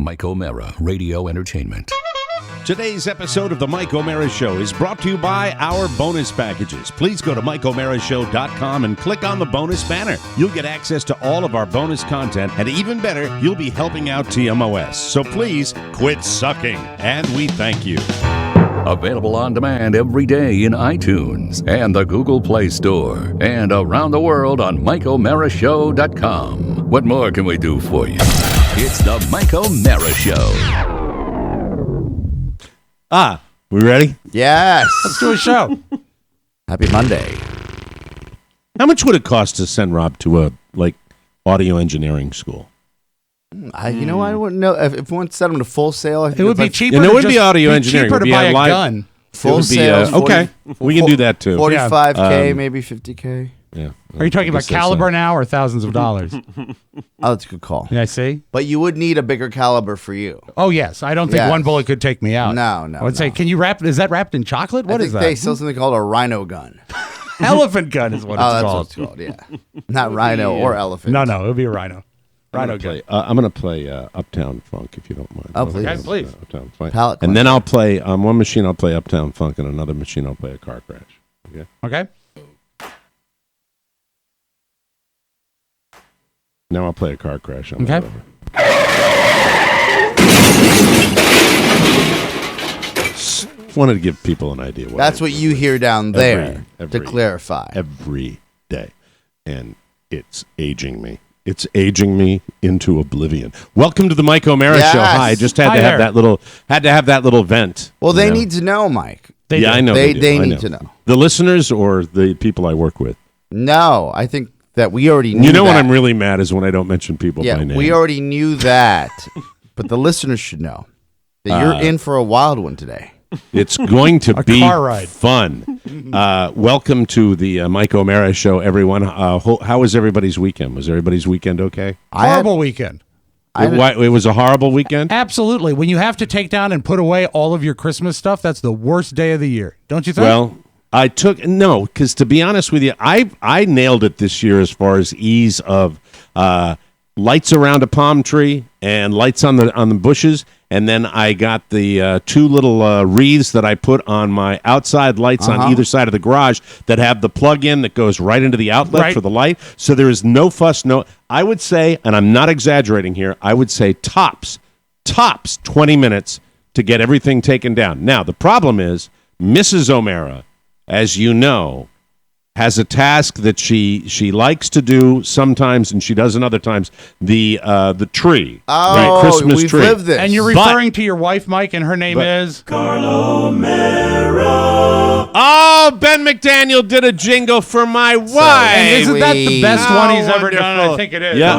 Mike O'Mara, Radio Entertainment. Today's episode of The Mike O'Mara Show is brought to you by our bonus packages. Please go to MikeO'MaraShow.com and click on the bonus banner. You'll get access to all of our bonus content, and even better, you'll be helping out TMOS. So please quit sucking, and we thank you. Available on demand every day in iTunes and the Google Play Store, and around the world on MikeO'MaraShow.com. What more can we do for you? It's the Mike O'Mara Show. We ready? Yes. Let's do a show. Happy Monday. How much would it cost to send Rob to a audio engineering school? I wouldn't know if we want to send him to Full Sail. I think It would be cheaper. And it to would just be audio engineering. Cheaper It would to be buy a live- gun. Full It would be, Sail. okay, we can do that too. 45K, maybe 50K. Yeah. Are you talking about caliber now or thousands of dollars? Oh, that's a good call. Yeah, I see. But you would need a bigger caliber for you. Oh yes, I don't think Yes. one bullet could take me out. No. I would say, can you wrap? Is that wrapped in chocolate? What I is think that? they sell something called a rhino gun. Elephant gun is what Oh, it's that's called. what it's called, yeah. Not rhino or elephant. No, it would be a rhino. Rhino gun. I'm going to play Uptown Funk, if you don't mind. Oh, please. Okay, please. Uptown Funk. Palette And then I'll play, on one machine I'll play Uptown Funk, and another machine I'll play a car crash. Okay? Okay. Now I'll play a car crash. On Okay. whatever. Just wanted to give people an idea. That's what you hear down there, to clarify. Every day. And it's aging me. It's aging me into oblivion. Welcome to the Mike O'Mara Yes. Show. Hi, I just had Hi to there. have that little vent. Well, they you know? need to know, Mike. They Yeah, do. I know. They do. I need to know. The listeners or the people I work with. No, I think that we already knew You know that. when I'm really mad is when I don't mention people by name. we already knew that. But the listeners should know that you're in for a wild one today. It's going to A be car ride. fun. Welcome to the Mike O'Mara Show, everyone. How was everybody's weekend? Was everybody's weekend okay? Horrible weekend. It was a horrible weekend? Absolutely. When you have to take down and put away all of your Christmas stuff, that's the worst day of the year. Don't you think? Well, because to be honest with you, I nailed it this year as far as ease of lights around a palm tree and lights on the bushes, and then I got the two little wreaths that I put on my outside lights on either side of the garage that have the plug-in that goes right into the outlet for the light. So there is no fuss. I would say, and I'm not exaggerating here, I would say tops 20 minutes to get everything taken down. Now, the problem is Mrs. O'Mara, as you know, has a task that she likes to do sometimes, and she does in other times. The tree, Christmas we've tree. lived this. and you're referring to your wife, Mike, and her name is Oh, Ben McDaniel did a jingle for my wife. And isn't that the best How one he's ever done? wonderful. I think it is. Yeah.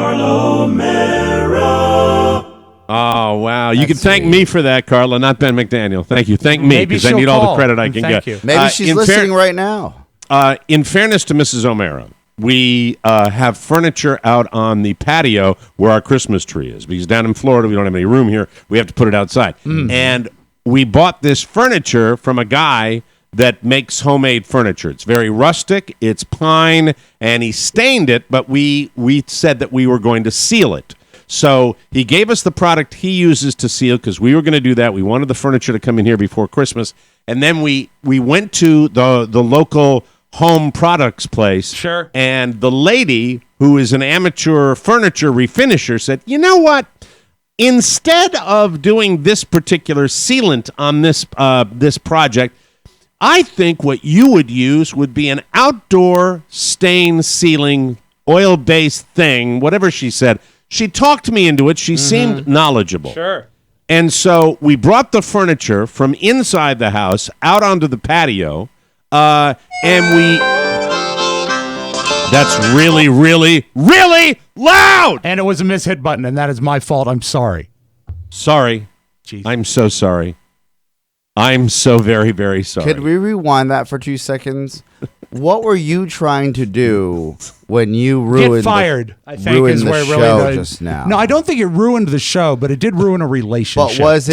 Oh, wow. You can thank me for that, Carla, not Ben McDaniel. Thank you. Thank me, Maybe because I she'll need all the call. credit I can Thank get. you. Maybe she's listening right now. In fairness to Mrs. O'Mara, we have furniture out on the patio where our Christmas tree is. Because down in Florida, we don't have any room here. We have to put it outside. And we bought this furniture from a guy that makes homemade furniture. It's very rustic. It's pine, and he stained it, but we said that we were going to seal it. So he gave us the product he uses to seal because we were going to do that. We wanted the furniture to come in here before Christmas. And then we went to the local home products place. Sure. And the lady, who is an amateur furniture refinisher, said, you know what? Instead of doing this particular sealant on this project, I think what you would use would be an outdoor stain sealing oil-based thing, whatever she said. She talked me into it. She seemed knowledgeable. Sure. And so we brought the furniture from inside the house out onto the patio, and we... That's really, really, really loud! And it was a mishit button, and that is my fault. I'm sorry. Sorry. Jeez. I'm so sorry. I'm so very, very sorry. Could we rewind that for 2 seconds? What were you trying to do when you ruined Get fired, I think, ruined is the where show really just now? No, I don't think it ruined the show, but it did ruin a relationship. But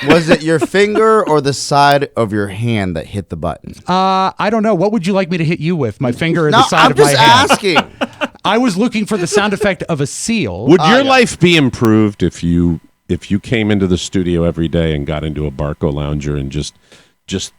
was it your finger or the side of your hand that hit the button? I don't know. What would you like me to hit you with? My finger or No, the side I'm of my just hand? asking. I was looking for the sound effect of a seal. Would your life be improved if you if you came into the studio every day and got into a Barco Lounger and just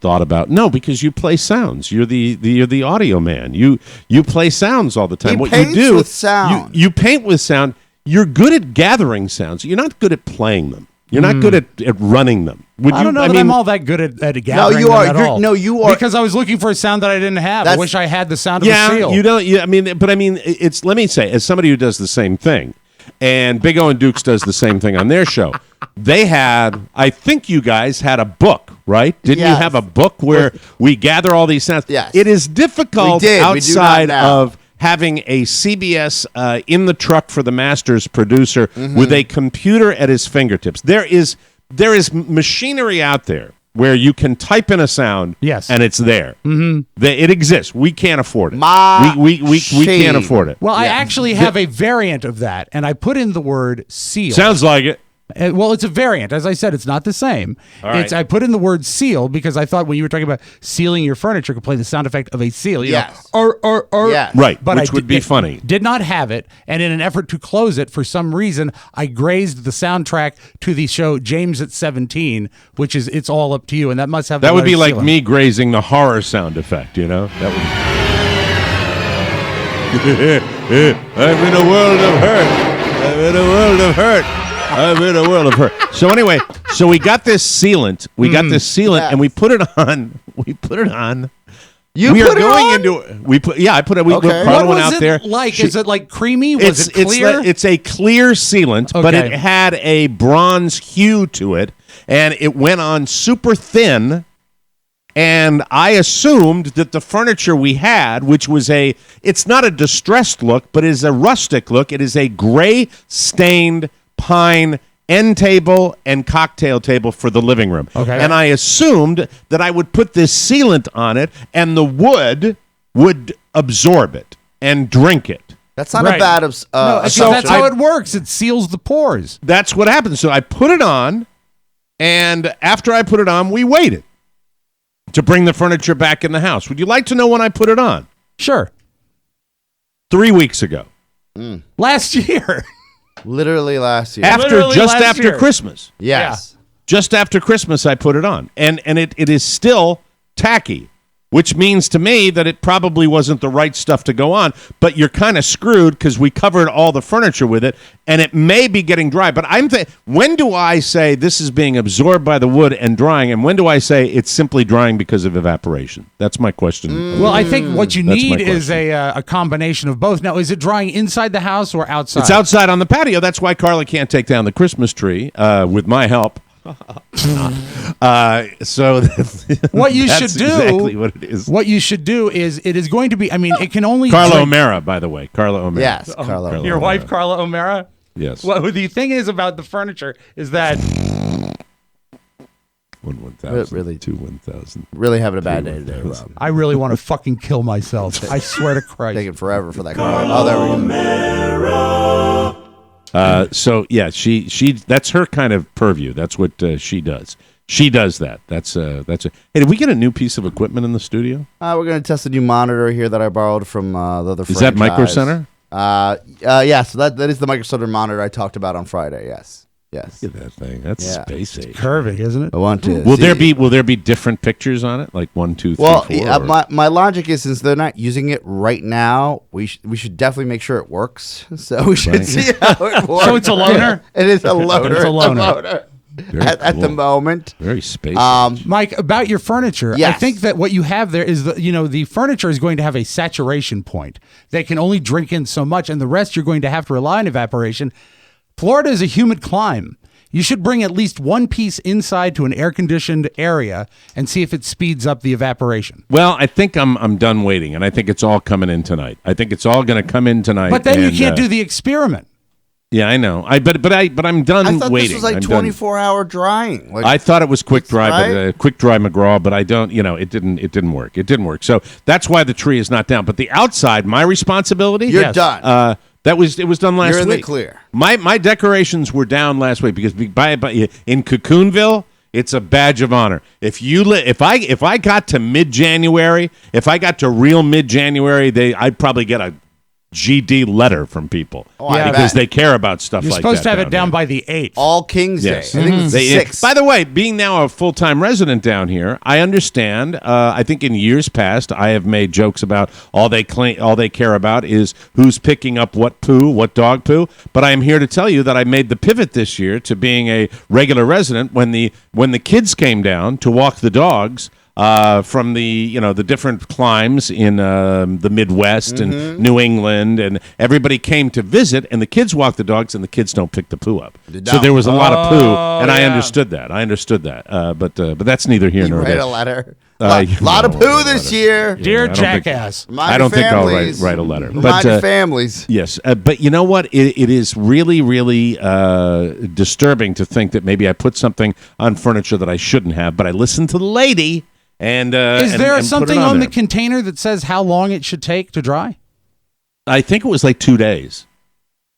thought about because you play sounds. You're the audio man. You play sounds all the time. He What paints you do with sound. You paint with sound. You're good at gathering sounds. You're not good at playing them. You're not good at running them. I don't know that I'm all that good at gathering you are. them at all. No, you are. Because I was looking for a sound that I didn't have. I wish I had the sound of a seal. You don't. Yeah, it's. Let me say, as somebody who does the same thing, and Big O and Dukes does the same thing on their show. They had, I think you guys had a book, right? Didn't you have a book where we gather all these sounds? Yes. It is difficult outside We do not now. of having a CBS in the truck for the Masters producer with a computer at his fingertips. There is machinery out there where you can type in a sound and it's there. It exists. We can't afford it. We can't afford it. Well, I actually have a variant of that, and I put in the word seal. Sounds like it. Well, it's a variant. As I said, it's not the same. Right. I put in the word seal because I thought when you were talking about sealing your furniture, could play the sound effect of a seal. Yes. Yes. Right, which would be funny. Did not have it, and in an effort to close it, for some reason, I grazed the soundtrack to the show James at 17, which is It's All Up to You, and that must have That would be like seal. me grazing the horror sound effect, That would. I'm in a world of hurt. I'm in a world of hurt. I'm in a world of hurt. So anyway, we got this sealant. And we put it on. We put it on. You we put are it going on? into. We put. Yeah, I put it. We Okay. Carla What went was out it there. like? Is it like creamy? Was it clear? It's a clear sealant, but Okay. it had a bronze hue to it, and it went on super thin. And I assumed that the furniture we had, which was it's not a distressed look, but is a rustic look. It is a gray stained pine end table and cocktail table for the living room. Okay. And I assumed that I would put this sealant on it and the wood would absorb it and drink it. That's not Right. a bad. So that's how it works. It seals the pores. That's what happened. So I put it on, and after I put it on, we waited to bring the furniture back in the house. Would you like to know when I put it on? Sure. 3 weeks ago. Last year. Literally last year. Literally Just last after year. Christmas. Yes. Just after Christmas, I put it on. And it is still tacky, which means to me that it probably wasn't the right stuff to go on. But you're kind of screwed because we covered all the furniture with it, and it may be getting dry. But when do I say this is being absorbed by the wood and drying, and when do I say it's simply drying because of evaporation? That's my question. Well, I think what you That's my need is question. a combination of both. Now, is it drying inside the house or outside? It's outside on the patio. That's why Carla can't take down the Christmas tree with my help. So What you that's should do, exactly what it is. What you should do is it is going to be. I mean, it can only Carla drink- O'Mara, by the way. Carla O'Mara. Yes, Carla. Your wife, Carla O'Mara. Yes. Well, the thing is about the furniture is that 1,000. Really? 1,000. Really having a bad day today, Rob. I really want to fucking kill myself. I swear to Christ. Taking forever for that Carla. Oh, there we go. So yeah, she that's her kind of purview. That's what she does. She does that. That's a. Hey, did we get a new piece of equipment in the studio? We're going to test a new monitor here that I borrowed from the other Is that Micro Center? Yeah, so that is the Micro Center monitor I talked about on Friday. Yes. Yes. Look at that thing. That's Yeah. space age. Curvy, isn't it? I want to. Will there be different pictures on it, like 1, 2, 3, Well, 4? or- my logic is since they're not using it right now, we should definitely make sure it works. So we should see how it works. So it's a loaner? It is a loaner. It's a loaner. Very At the cool. moment. Very space. Mike, about your furniture, I Yes. think that what you have there is the furniture is going to have a saturation point that can only drink in so much, and the rest you're going to have to rely on evaporation. Florida is a humid climate. You should bring at least one piece inside to an air-conditioned area and see if it speeds up the evaporation. Well, I think I'm done waiting, and I think it's all coming in tonight. I think it's all going to come in tonight. But then you and, can't do the experiment. Yeah, I know. But I'm done I thought waiting. this was like I'm done. 24-hour drying. Like, I thought it was quick dry, right? but quick dry McGraw. But I don't. It didn't work. It didn't work. So that's why the tree is not down. But the outside, my responsibility. You're done. It was done last You're in week. the clear. My decorations were down last week because in Cocoonville, it's a badge of honor. If I got to mid-January, if I got to real mid-January, I'd probably get a GD letter from people I because bet. they care about stuff You're like supposed that. to have it down by the 8th. All King's Yes. Day. I think it's the 6th. By the way, being now a full-time resident down here, I understand. I think in years past, I have made jokes about all they care about is who's picking up what poo, what dog poo. But I am here to tell you that I made the pivot this year to being a regular resident when the kids came down to walk the dogs. From the different climes in the Midwest and New England, and everybody came to visit, and the kids walk the dogs, and the kids don't pick the poo up. So there was a lot of poo, and I understood that. But that's neither here nor Write there. a letter. Lot of poo this year. Dear I don't jackass. I don't think I'll write a letter. Remind your families. Yes, but you know what? It is really, really disturbing to think that maybe I put something on furniture that I shouldn't have, but I listened to the lady. And Is there and something put it on the there. container that says how long it should take to dry? I think it was like 2 days.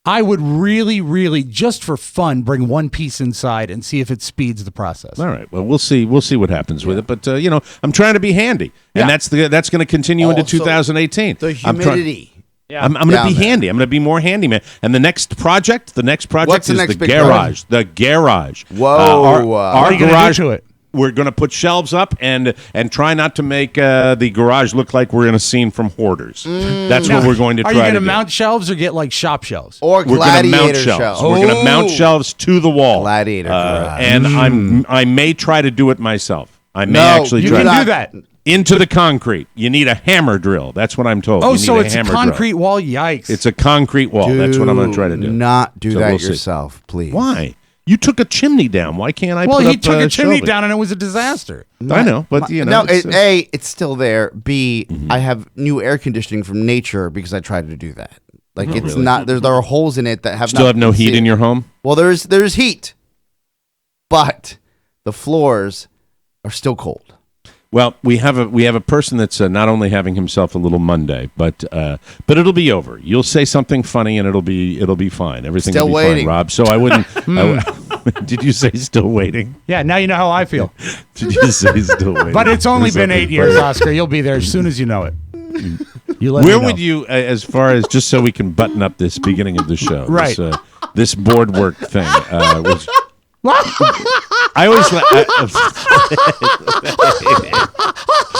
I would really, really, just for fun, bring one piece inside and see if it speeds the process. All right. Well, we'll see. We'll see what happens with it. But I'm trying to be handy, and Yeah. that's going to continue into Also, 2018. The humidity. I'm going to Down be there. handy. I'm going to be more handyman. And the next project What's the is next the big garage. The garage. Whoa. Our What are you gonna garage. do to it? We're going to put shelves up and try not to make the garage look like we're in a scene from Hoarders. That's what we're going to Are try you to going to do. mount shelves or get like shop shelves? Or We're going to mount gladiator shelves. shelves. We're going to mount Oh. shelves to the wall. Gladiator garage. And I may try to do it myself. I may No, actually You try can to do that. into the concrete. You need a hammer drill. That's what I'm told. Oh, You so need it's a hammer concrete drill. wall? Yikes. It's a concrete wall. That's what I'm going to try to do. Not do So that we'll see. yourself, please. Why? You took a chimney down. Why can't I? well, put he up, took a chimney shelving? down and it was a disaster. I know, but No, it's, A, it's still there. B, I have new air conditioning from nature because I tried to do that. Like it's not. There are holes in it that have still not have no been heat in sealed. your home. Well, there's heat, but the floors are still cold. Well, we have a person that's not only having himself a little Monday, but it'll be over. You'll say something funny and it'll be fine. Everything Still will be waiting. fine, Rob. So I wouldn't. Did you say still waiting? Yeah, now you know how I feel. Did you say still waiting? But it's only been 8 Something years, funny. Oscar. You'll be there as soon as you know it. You let Where me know. would you, as far as just so we can button up this beginning of the show, Right. This board work thing, which I always.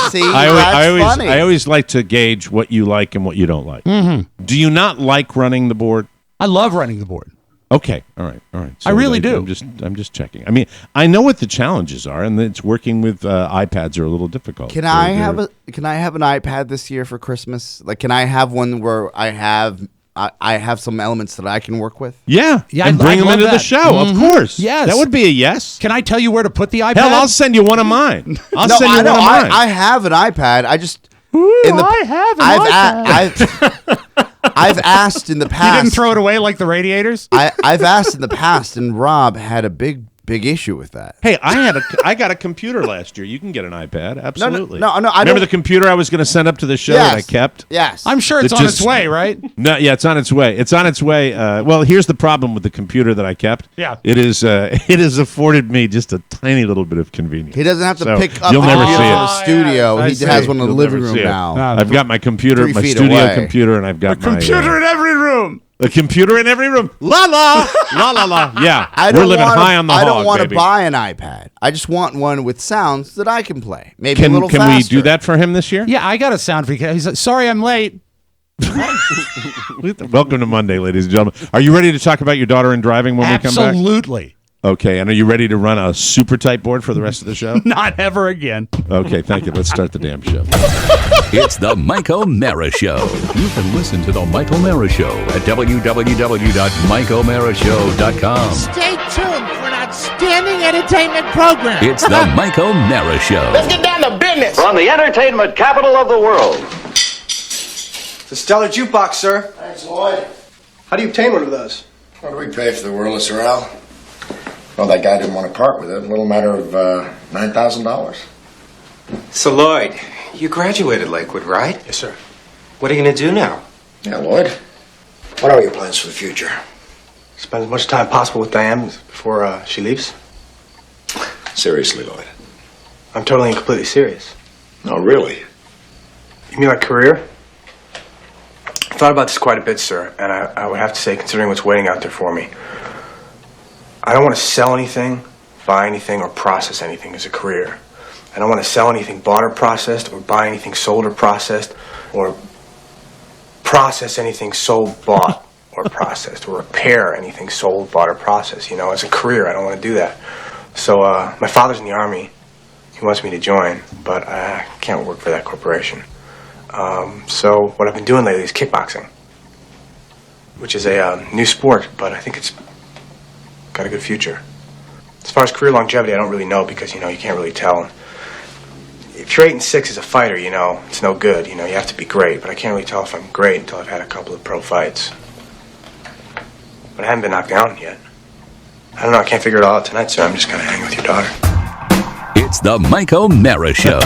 See, I always like to gauge what you like and what you don't like. Mm-hmm. Do you not like running the board? I love running the board. Okay, all right. I really do. I'm just checking. I mean, I know what the challenges are, and it's working with iPads are a little difficult. Can I have an iPad this year for Christmas? Like, can I have one where I have some elements that I can work with? Yeah, Yeah, and I'd bring them love into the that. show. Of course, Yes. that would be a yes. Can I tell you where to put the iPad? Hell, I'll send you one of mine. I'll No, send you I know. one of mine. I have an iPad. I just I have an iPad. I've asked in the You past. didn't throw it away like the radiators? I've asked in the past, and Rob had a big issue with that. Hey, I got a computer last year. You can get an iPad, absolutely. no, I Remember don't- the computer I was going to send up to the show that I kept? Yes. I'm sure it's It on just- its way, right? No, yeah, it's on its way. It's on its way. Well, here's the problem with the computer that I kept. Yeah. it has afforded me just a tiny little bit of convenience. He doesn't have to So, pick up you'll the never computer see from it. the studio. I He see. has one in the You'll living never see room it. now. I've got my computer, 3 my feet studio away. computer, and I've got my Computer in every room. a computer in every room. La la la la la. Yeah, I we're don't living wanna- high on the I hog, don't want to baby. buy an iPad. I just want one with sounds that I can play. Maybe a Can little we faster. do that for him this year? Yeah, I got a sound for you. He's like, sorry, I'm late. Welcome to Monday, ladies and gentlemen. Are you ready to talk about your daughter and driving when we come back? Absolutely. Okay, and are you ready to run a super tight board for the rest of the show? Not ever again. Okay, thank you. Let's start the damn show. It's the Mike O'Mara Show. You can listen to the Mike O'Mara Show at www.mikeomarashow.com. Stay tuned for an outstanding entertainment program. It's the Mike O'Mara Show. Let's get down to business. From the entertainment capital of the world. It's a stellar jukebox, sir. Thanks, Lloyd. How do you obtain one of those? What do we pay for the Wurlitz Sorrel? Well, that guy didn't want to part with it. A little matter of $9,000. So, Lloyd, you graduated Lakewood, right? Yes, sir. What are you going to do now? Yeah, Lloyd. What are your plans for the future? Spend as much time possible with Diane before she leaves. Seriously, Lloyd. I'm totally and completely serious. No, really. You mean like career? thought about this quite a bit, sir, and I would have to say, considering what's waiting out there for me, I don't want to sell anything, buy anything, or process anything as a career. I don't want to sell anything bought or processed, or buy anything sold or processed, or process anything sold, bought, or processed, or repair anything sold, bought, or processed. As a career, I don't want to do that. So my father's in the Army. He wants me to join, but I can't work for that corporation. So what I've been doing lately is kickboxing, which is a new sport, but I think it's got a good future. As far as career longevity, I don't really know because, you can't really tell. If you're 8-6 as a fighter, it's no good. You have to be great, but I can't really tell if I'm great until I've had a couple of pro fights. But I haven't been knocked down yet. I don't know, I can't figure it all out tonight, sir. I'm just gonna hang with your daughter. It's the Mike O'Mara Show.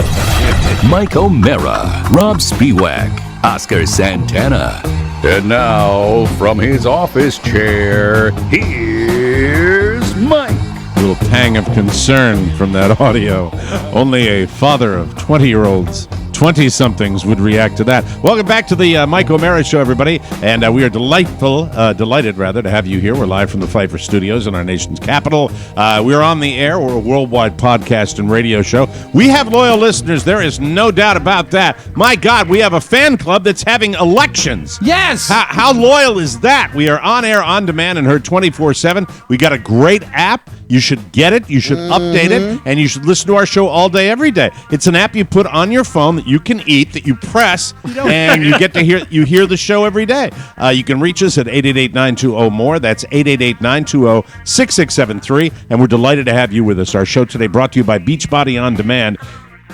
Mike O'Mara, Rob Spiewak, Oscar Santana. And now, from his office chair, here's Mike. Little tang of concern from that audio. Only a father of 20-year-olds, 20-somethings would react to that. Welcome back to the Mike O'Mara Show, everybody. And we are delighted to have you here. We're live from the Pfeiffer Studios in our nation's capital. We're on the air. We're a worldwide podcast and radio show. We have loyal listeners. There is no doubt about that. My God, we have a fan club that's having elections. Yes! How loyal is that? We are on air, on demand, and heard 24/7. We got a great app. You should get it. You should update it. And you should listen to our show all day, every day. It's an app you put on your phone that you can eat, that you press, and you get to hear the show every day. You can reach us at 888-920-MORE. That's 888-920-6673. And we're delighted to have you with us. Our show today brought to you by Beachbody On Demand.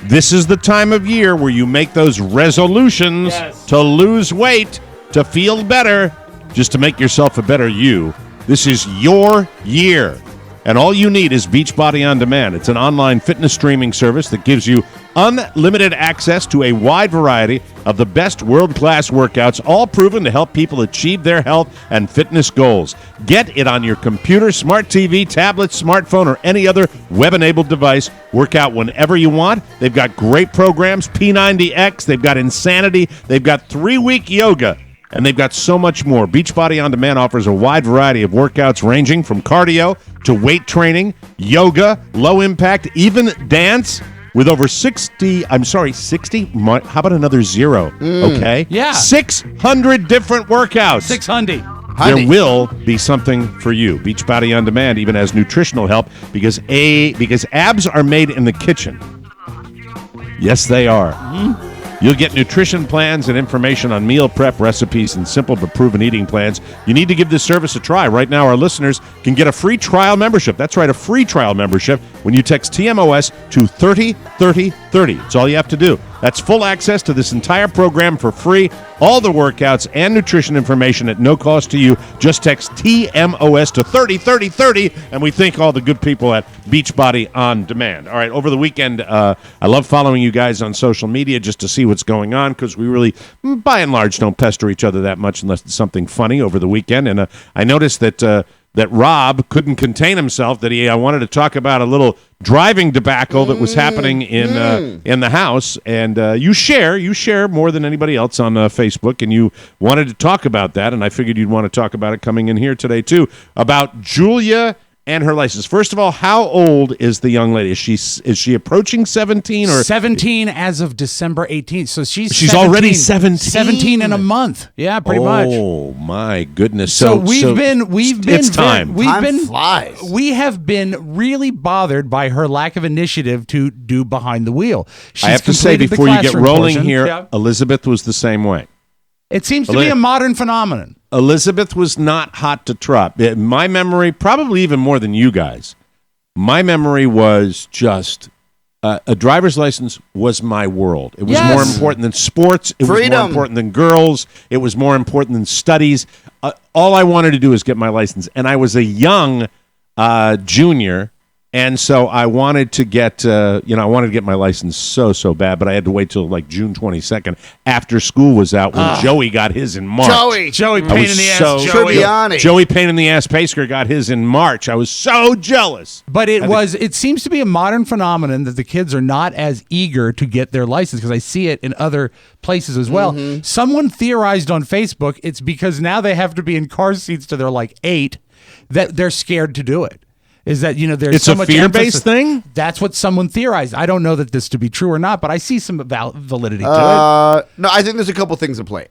This is the time of year where you make those resolutions to lose weight, to feel better, just to make yourself a better you. This is your year. And all you need is Beachbody On Demand. It's an online fitness streaming service that gives you unlimited access to a wide variety of the best world-class workouts, all proven to help people achieve their health and fitness goals. Get it on your computer, smart TV, tablet, smartphone, or any other web-enabled device. Work out whenever you want. They've got great programs, P90X, they've got Insanity, they've got 3-week yoga, and they've got so much more. Beachbody On Demand offers a wide variety of workouts ranging from cardio to weight training, yoga, low impact, even dance with over 60, how about another zero, okay? Yeah. 600 different workouts. 600. There will be something for you. Beachbody On Demand even has nutritional help because abs are made in the kitchen. Yes, they are. Mm-hmm. You'll get nutrition plans and information on meal prep recipes and simple but proven eating plans. You need to give this service a try. Right now, our listeners can get a free trial membership. That's right, a free trial membership when you text TMOS to 303030. It's all you have to do. That's full access to this entire program for free. All the workouts and nutrition information at no cost to you. Just text TMOS to 303030, and we thank all the good people at Beachbody On Demand. All right, over the weekend, I love following you guys on social media just to see what's going on because we really, by and large, don't pester each other that much unless it's something funny over the weekend. And I noticed that Rob couldn't contain himself, that he wanted to talk about a little driving debacle that was happening in the house. And you share more than anybody else on Facebook, and you wanted to talk about that, and I figured you'd want to talk about it coming in here today, too, about Julia and her license. First of all, how old is the young lady? Is she approaching 17 or 17 as of December 18th? So she's 17. Already 17. 17 in a month. Yeah, pretty much. Oh my goodness! So we've been it's time. Time flies. We have been really bothered by her lack of initiative to do behind the wheel. She's I have to say completed the before you get classroom rolling portion. here, Yeah. Elizabeth was the same way. It seems to be a modern phenomenon. Elizabeth was not hot to trot. My memory, probably even more than you guys, my memory was just a driver's license was my world. It was more important than sports. It was more important than girls. It was more important than studies. All I wanted to do was get my license. And I was a young junior And so I wanted to get, I wanted to get my license so bad, but I had to wait till like June 22nd after school was out when Joey got his in March. Joey, pain in the ass. Joey, pain in the ass. Pacer got his in March. I was so jealous. But it seems to be a modern phenomenon that the kids are not as eager to get their license, because I see it in other places as well. Mm-hmm. Someone theorized on Facebook it's because now they have to be in car seats till they're like 8 that they're scared to do it. Is that, there's it's so a much fear-based thing? That's what someone theorized. I don't know that this to be true or not, but I see some validity to No, I think there's a couple things in play.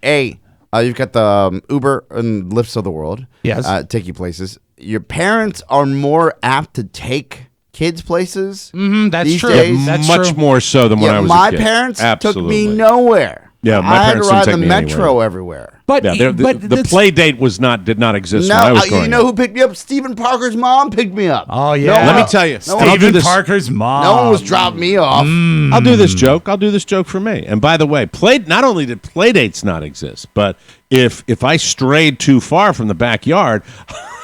You've got the Uber and Lyfts of the world. Yes. Take you places. Your parents are more apt to take kids places. That's these true. days. That's much true. more so than when I was a my kid. parents Absolutely. took me nowhere. Yeah, my I had to parents didn't ride take the me metro anywhere. everywhere. But, Yeah, but the play date did not exist when I was growing you know up. who picked me up? Stephen Parker's mom picked me up. Oh, yeah. Let me tell you, No one- I'll do Stephen this- Parker's mom. No one was dropping me off. I'll do this joke. I'll do this joke for me. And by the way, not only did play dates not exist, but if I strayed too far from the backyard,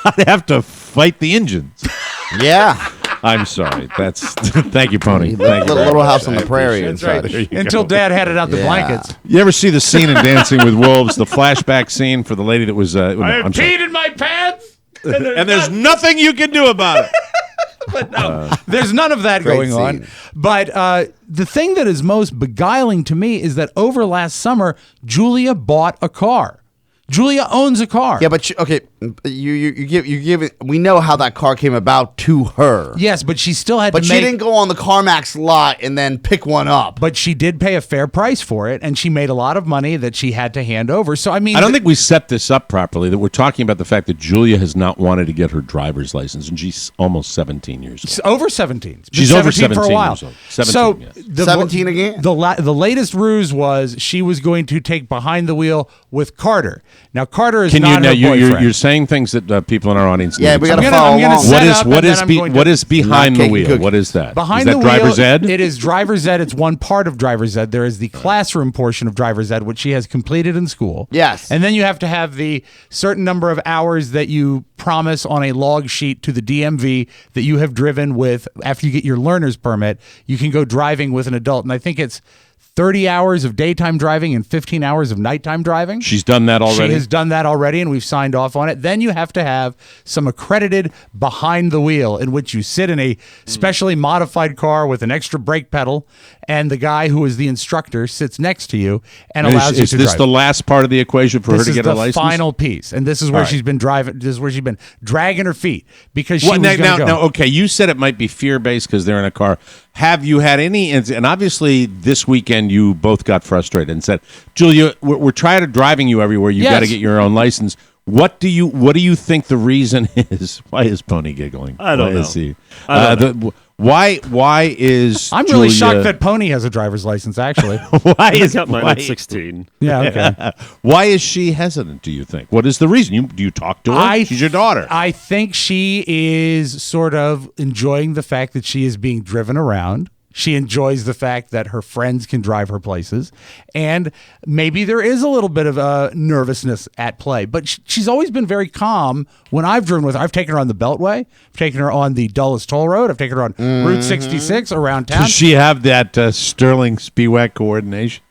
I'd have to fight the engines. Yeah. I'm sorry. That's thank you, Pony. Thank you. Little House on the Prairie and That's right. such. Until Dad handed out the Yeah. blankets. You ever see the scene in Dancing with Wolves, the flashback scene for the lady that was? I'm sorry. peed in my pants. And there's nothing you can do about it. But no, there's none of that Great going on. scene. But the thing that is most beguiling to me is that over last summer, Julia bought a car. Julia owns a car. Yeah, but you give it. We know how that car came about to her. Yes, but she still had But to she make. didn't go on the CarMax lot and then pick one up. But she did pay a fair price for it, and she made a lot of money that she had to hand over. So I mean, I don't think we set this up properly. That we're talking about the fact that Julia has not wanted to get her driver's license, and she's almost 17 years old. it's over 17. It's been She's over 17 for a 17 while. years old. 17, so yes. 17 again? The latest ruse was she was going to take behind the wheel with Carter. Now Carter is Can you not now? her boyfriend. You're saying things that people in our audience. Yeah, need we to got to know. follow I'm gonna along. set What is up, what and is then I'm be, going what to- is behind Not the cake wheel? cookie. What is that? Behind is that the driver's wheel, ed? It is driver's ed. It's one part of driver's ed. There is the classroom portion of driver's ed, which she has completed in school. Yes. And then you have to have the certain number of hours that you promise on a log sheet to the DMV that you have driven with after you get your learner's permit. You can go driving with an adult. And I think it's 30 hours of daytime driving and 15 hours of nighttime driving. She's done that already. She has done that already, and we've signed off on it. Then you have to have some accredited behind the wheel in which you sit in a specially modified car with an extra brake pedal, and the guy who is the instructor sits next to you and allows you is to this drive. the last part of the equation for her to get her license? This is the final piece, and this is where All right. she's been driving. This is where she's been dragging her feet because she What, was going to go. now, okay, you said it might be fear-based because they're in a car. Have you had any, and obviously this weekend you both got frustrated and said, Julia, we're tired of driving you everywhere. You Yes. got to get your own license. What do you think the reason is? Why is Pony giggling? I don't Why is know. he? I don't know. Why is I'm really Julia- shocked that Pony has a driver's license, actually. why I is got mine why, at 16. Yeah, okay. why is she hesitant, do you think? What is the reason? Do you talk to her? She's your daughter. I think she is sort of enjoying the fact that she is being driven around. She enjoys the fact that her friends can drive her places. And maybe there is a little bit of nervousness at play. But she's always been very calm when I've driven with her. I've taken her on the Beltway. I've taken her on the Dulles Toll Road. I've taken her on Route 66 around town. Does she have that Sterling Spiewak coordination?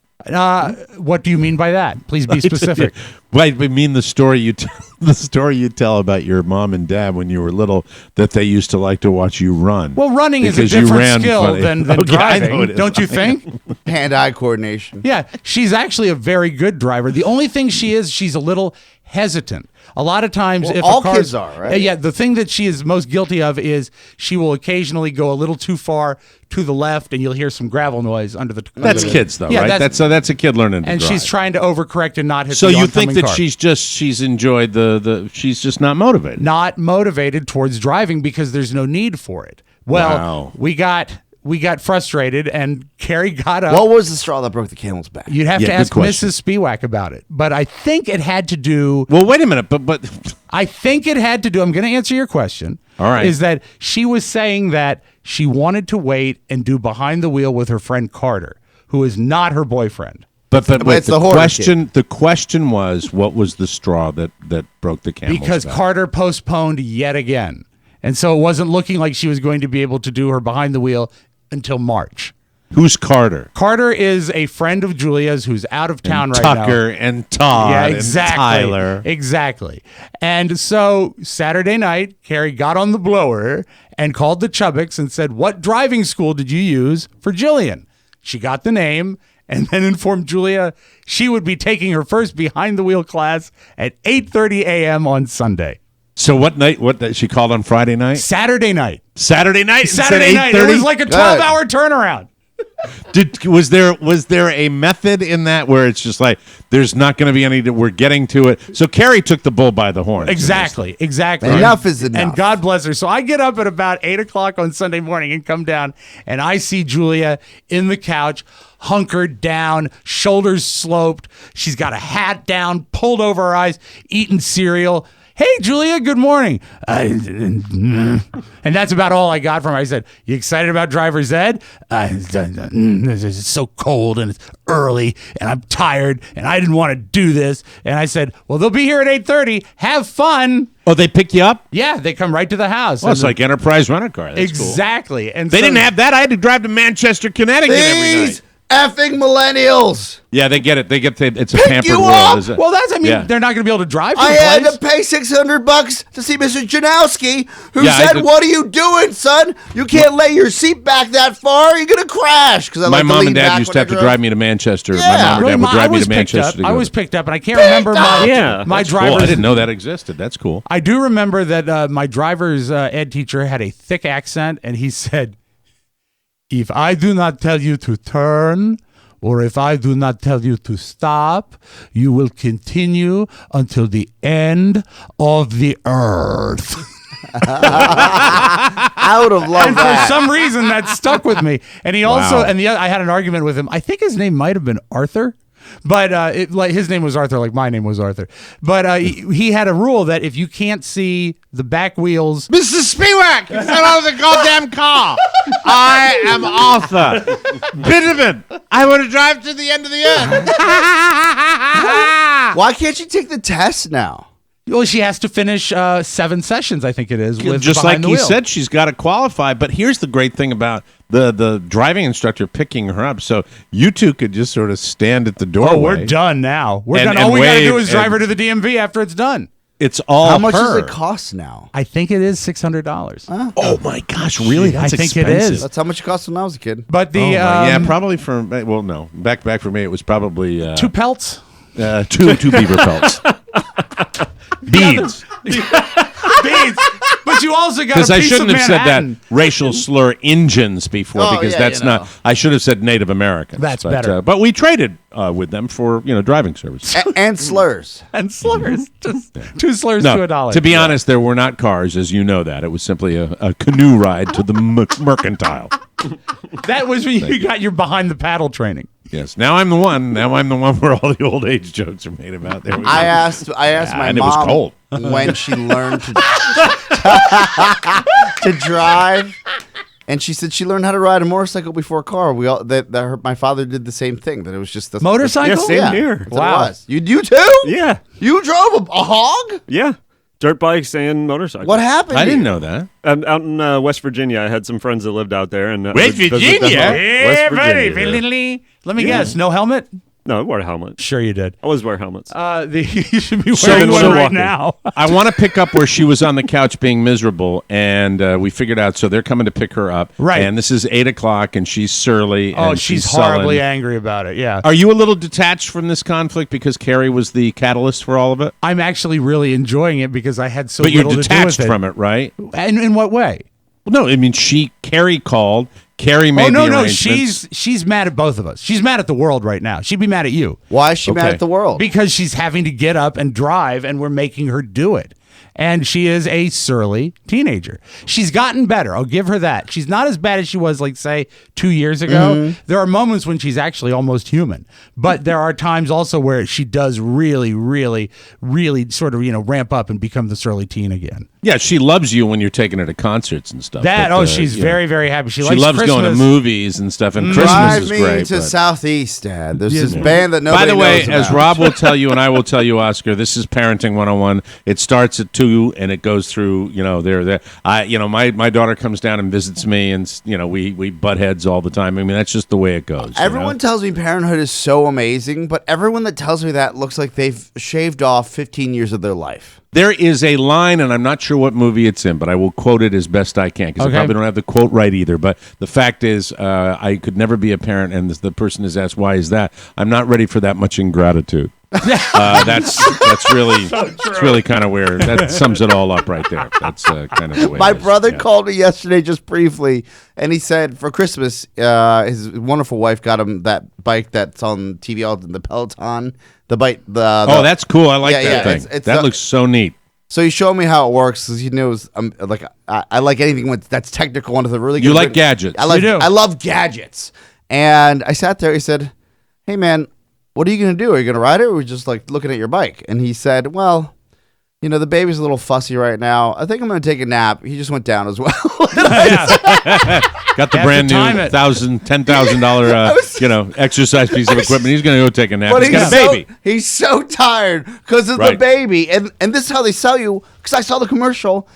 What do you mean by that? Please be specific. Right, I mean the story you tell about your mom and dad when you were little, that they used to like to watch you run. Well, running is a Because you different ran skill funny. than Okay, I know driving, it is. don't you think? Hand-eye coordination. Yeah, she's actually a very good driver. The only thing she's a little hesitant. A lot of times, Well, if all a car's, kids are, right? Yeah, the thing that she is most guilty of is she will occasionally go a little too far to the left, and you'll hear some gravel noise under the. That's under the- kids, though, Yeah, right? That's a kid learning to and drive. she's trying to overcorrect and not hit. So the you think oncoming that car. she's enjoyed the she's just not motivated? Not motivated towards driving because there's no need for it. Well, Wow. we got frustrated, and Carrie got up. What was the straw that broke the camel's back? You'd have Yeah, to good ask question. Mrs. Spiewak about it, but I think it had to do. Well, wait a minute, but I think it had to do. I'm going to answer your question. All right. Is that she was saying that she wanted to wait and do behind the wheel with her friend Carter, who is not her boyfriend. But wait, it's the horror the question was, what was the straw that broke the camel's Because back? Carter postponed yet again. And so it wasn't looking like she was going to be able to do her behind the wheel until March. Who's Carter? Carter is a friend of Julia's who's out of town right now. Tucker and Todd Yeah, exactly. and Tyler. Exactly. And so Saturday night, Carrie got on the blower and called the Chubbicks and said, what driving school did you use for Jillian? She got the name and then informed Julia she would be taking her first behind-the-wheel class at 8:30 a.m. on Sunday. So what night? She called on Friday night? Saturday night. Saturday night? Saturday night. It was like a 12-hour turnaround. Was there a method in that where it's just like there's not going to be any that we're getting to it? So Carrie took the bull by the horns. Exactly. Enough is enough. And God bless her. So I get up at about 8 o'clock on Sunday morning and come down, and I see Julia in the couch, hunkered down, shoulders sloped. She's got a hat down, pulled over her eyes, eating cereal. Hey, Julia, good morning. And that's about all I got from her. I said, you excited about driver's ed? It's so cold and it's early and I'm tired and I didn't want to do this. And I said, well, they'll be here at 8:30. Have fun. Oh, they pick you up? Yeah, they come right to the house. Well, it's like Enterprise Rent-A-Car. That's exactly. Cool. And they didn't have that. I had to drive to Manchester, Connecticut every night. Effing millennials. Yeah, they get it. It's a Pick pampered you world. up? Well, they're not going to be able to drive to I the had place. to pay $600 to see Mr. Janowski, who Yeah, said, "What are you doing, son? You can't lay your seat back that far. You're gonna crash." Because my mom and dad used to have to drive me to Manchester. My mom and dad would drive me to Manchester. I was picked up, and I can't remember my driver's. Cool. I didn't know that existed. That's cool. I do remember that my driver's ed teacher had a thick accent, and he said, "If I do not tell you to turn, or if I do not tell you to stop, you will continue until the end of the earth." I would have loved and that. for some reason, that stuck with me. And he also, I had an argument with him. I think his name might have been Arthur. But his name was Arthur, like my name was Arthur. But he had a rule that if you can't see the back wheels, Mr. Spiewak, get out of the goddamn car. I am Arthur Bitterman. I want to drive to the end of the earth. Why can't you take the test now? well, she has to finish 7 sessions, I think it is. With Just behind like the he wheel. said, she's got to qualify. But here's the great thing about the driving instructor picking her up. So you two could just sort of stand at the doorway. Oh, we're done now. We're And- done. and All we got to wave do is drive and- her to the DMV after it's done. It's all How much her. does it cost now? I think it is $600. Oh my gosh, really? That's I think it expensive. is. That's how much it cost when I was a kid. But the yeah, probably for no. Back for me, it was probably 2 pelts. two beaver pelts. Beads. Beads. But you also got a Because I piece shouldn't of have said Manhattan. that racial slur engines before, Oh, because yeah, that's you know. not. I should have said Native Americans. That's but, better. But we traded with them for driving services. And slurs. And slurs. Just 2 slurs No, to $1. to be honest, there were not cars, as you know that. It was simply a canoe ride to the mercantile. That was when you got your behind the paddle training. Yes. Now I'm the one. Now I'm the one where all the old age jokes are made about. There we go. I asked my and it was mom cold. when she learned to drive, and she said she learned how to ride a motorcycle before a car. My father did the same thing. That it was just the Motorcycle? Yeah, same here. That's what Wow. it was. You too? Yeah, You drove a hog? yeah. Dirt bikes and motorcycles. What happened? I to didn't you? know that. Out in West Virginia, I had some friends that lived out there. And West would visit them Virginia? all. West Virginia. Let me guess. No helmet? No, I wore a helmet. Sure you did. I always wear helmets. You should be So- wearing one so right walking. now. I want to pick up where she was on the couch being miserable, and we figured out. So they're coming to pick her up, Right. And this is 8:00, and she's surly. Oh, and she's sullen. horribly angry about it. Yeah. Are you a little detached from this conflict because Carrie was the catalyst for all of it? I'm actually really enjoying it because I had so But you're little detached to do with from it, right? And in what way? Well, no, I mean Carrie called. Carrie made the arrangements. She's mad at both of us. She's mad at the world right now. She'd be mad at you. Why is she mad Okay. at the world? Because she's having to get up and drive, and we're making her do it. And she is a surly teenager. She's gotten better. I'll give her that. She's not as bad as she was, like, say, 2 years ago. There are moments when she's actually almost human. But there are times also where she does really, really, really sort of, ramp up and become the surly teen again. Yeah, she loves you when you're taking her to concerts and stuff. She's very, very happy. She likes loves going to Christmas. movies and stuff, and Christmas Drive is me great. to but- Southeast, Dad. There's this band that By nobody the way, knows as about. Rob will tell you, and I will tell you, Oscar, this is Parenting 101. It starts at 2, and it goes through. My daughter comes down and visits me, and we butt heads all the time. I mean, that's just the way it goes. Everyone tells me parenthood is so amazing, but everyone that tells me that looks like they've shaved off 15 years of their life. There is a line, and I'm not sure what movie it's in, but I will quote it as best I can, because I probably don't have the quote right either. But the fact is, I could never be a parent, and the person is asked, why is that? I'm not ready for that much ingratitude. That's really kind of where that sums it all up right there. That's kind of the way. My brother called me yesterday just briefly, and he said for Christmas, his wonderful wife got him that bike that's on TV, all the Peloton. The bike. That's cool. I like that thing. That looks so neat. So he showed me how it works, because he knows I like anything that's technical and with a really good. You like gadgets. I love gadgets. And I sat there. He said, "Hey man, what are you going to do? Are you going to ride it, or are we just like looking at your bike?" And he said, "Well, the baby's a little fussy right now. I think I'm going to take a nap." He just went down as well. Got the brand new $10,000 exercise piece of equipment. He's going to go take a nap. But he's got a baby. He's so tired because of the baby. And this is how they sell you, because I saw the commercial.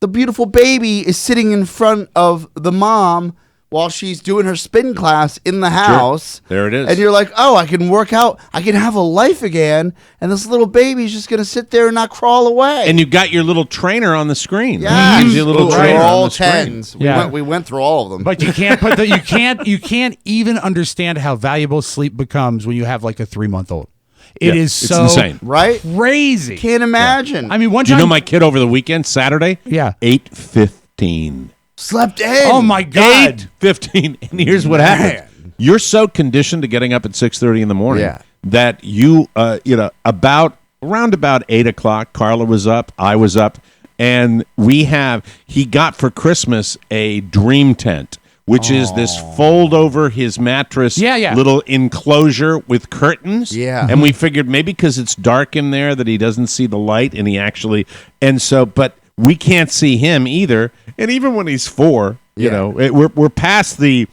The beautiful baby is sitting in front of the mom while she's doing her spin class in the house. Sure. There it is. And you're like, oh, I can work out. I can have a life again. And this little baby's just going to sit there and not crawl away. And you got your little trainer on the screen. Yeah. Gives you a little trainer all on the screen. 10s. We went through all of them. But you can't you can't even understand how valuable sleep becomes when you have like a 3-month-old. It's insane. Right? Crazy. Can't imagine. I mean, one Did time. you know my kid over the weekend, Saturday? Yeah. 8:15. Slept in. Oh my God. 8:15. And here's what happens. You're so conditioned to getting up at 6:30 in the morning that you around about 8 o'clock, Carla was up, I was up, and he got for Christmas a dream tent, which is this fold over his mattress little enclosure with curtains. Yeah. And we figured maybe because it's dark in there that he doesn't see the light, and but we can't see him either. And even when he's 4, we're past the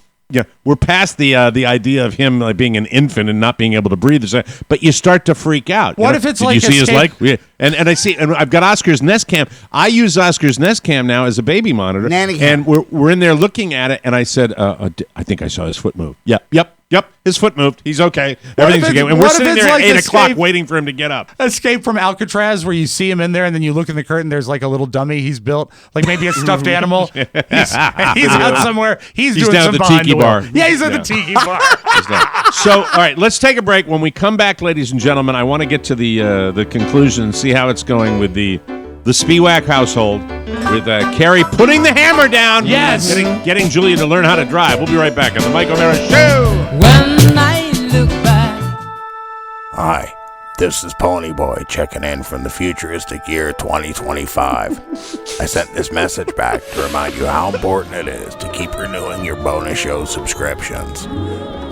idea of him like being an infant and not being able to breathe. But you start to freak out. What if it's Did like you see his leg? Yeah. And I see, and I've got Oscar's Nest Cam. I use Oscar's Nest Cam now as a baby monitor. Nanny cam. And we're in there looking at it, and I said, I think I saw his foot move. Yep. His foot moved. He's okay. Everything's okay. And we're sitting there at 8 o'clock waiting for him to get up. Escape from Alcatraz, where you see him in there, and then you look in the curtain. There's like a little dummy he's built, like maybe a stuffed animal. He's out somewhere. He's doing down some at the behind tiki the wheel. bar. Yeah, he's at the tiki bar. So, all right, let's take a break. When we come back, ladies and gentlemen, I want to get to the conclusion and see how it's going with the Spiewak household, with Carrie putting the hammer down. Yes. Getting Julia to learn how to drive. We'll be right back on the Mike O'Mara Show. When I look back. Hi, this is Ponyboy checking in from the futuristic year 2025. I sent this message back to remind you how important it is to keep renewing your bonus show subscriptions.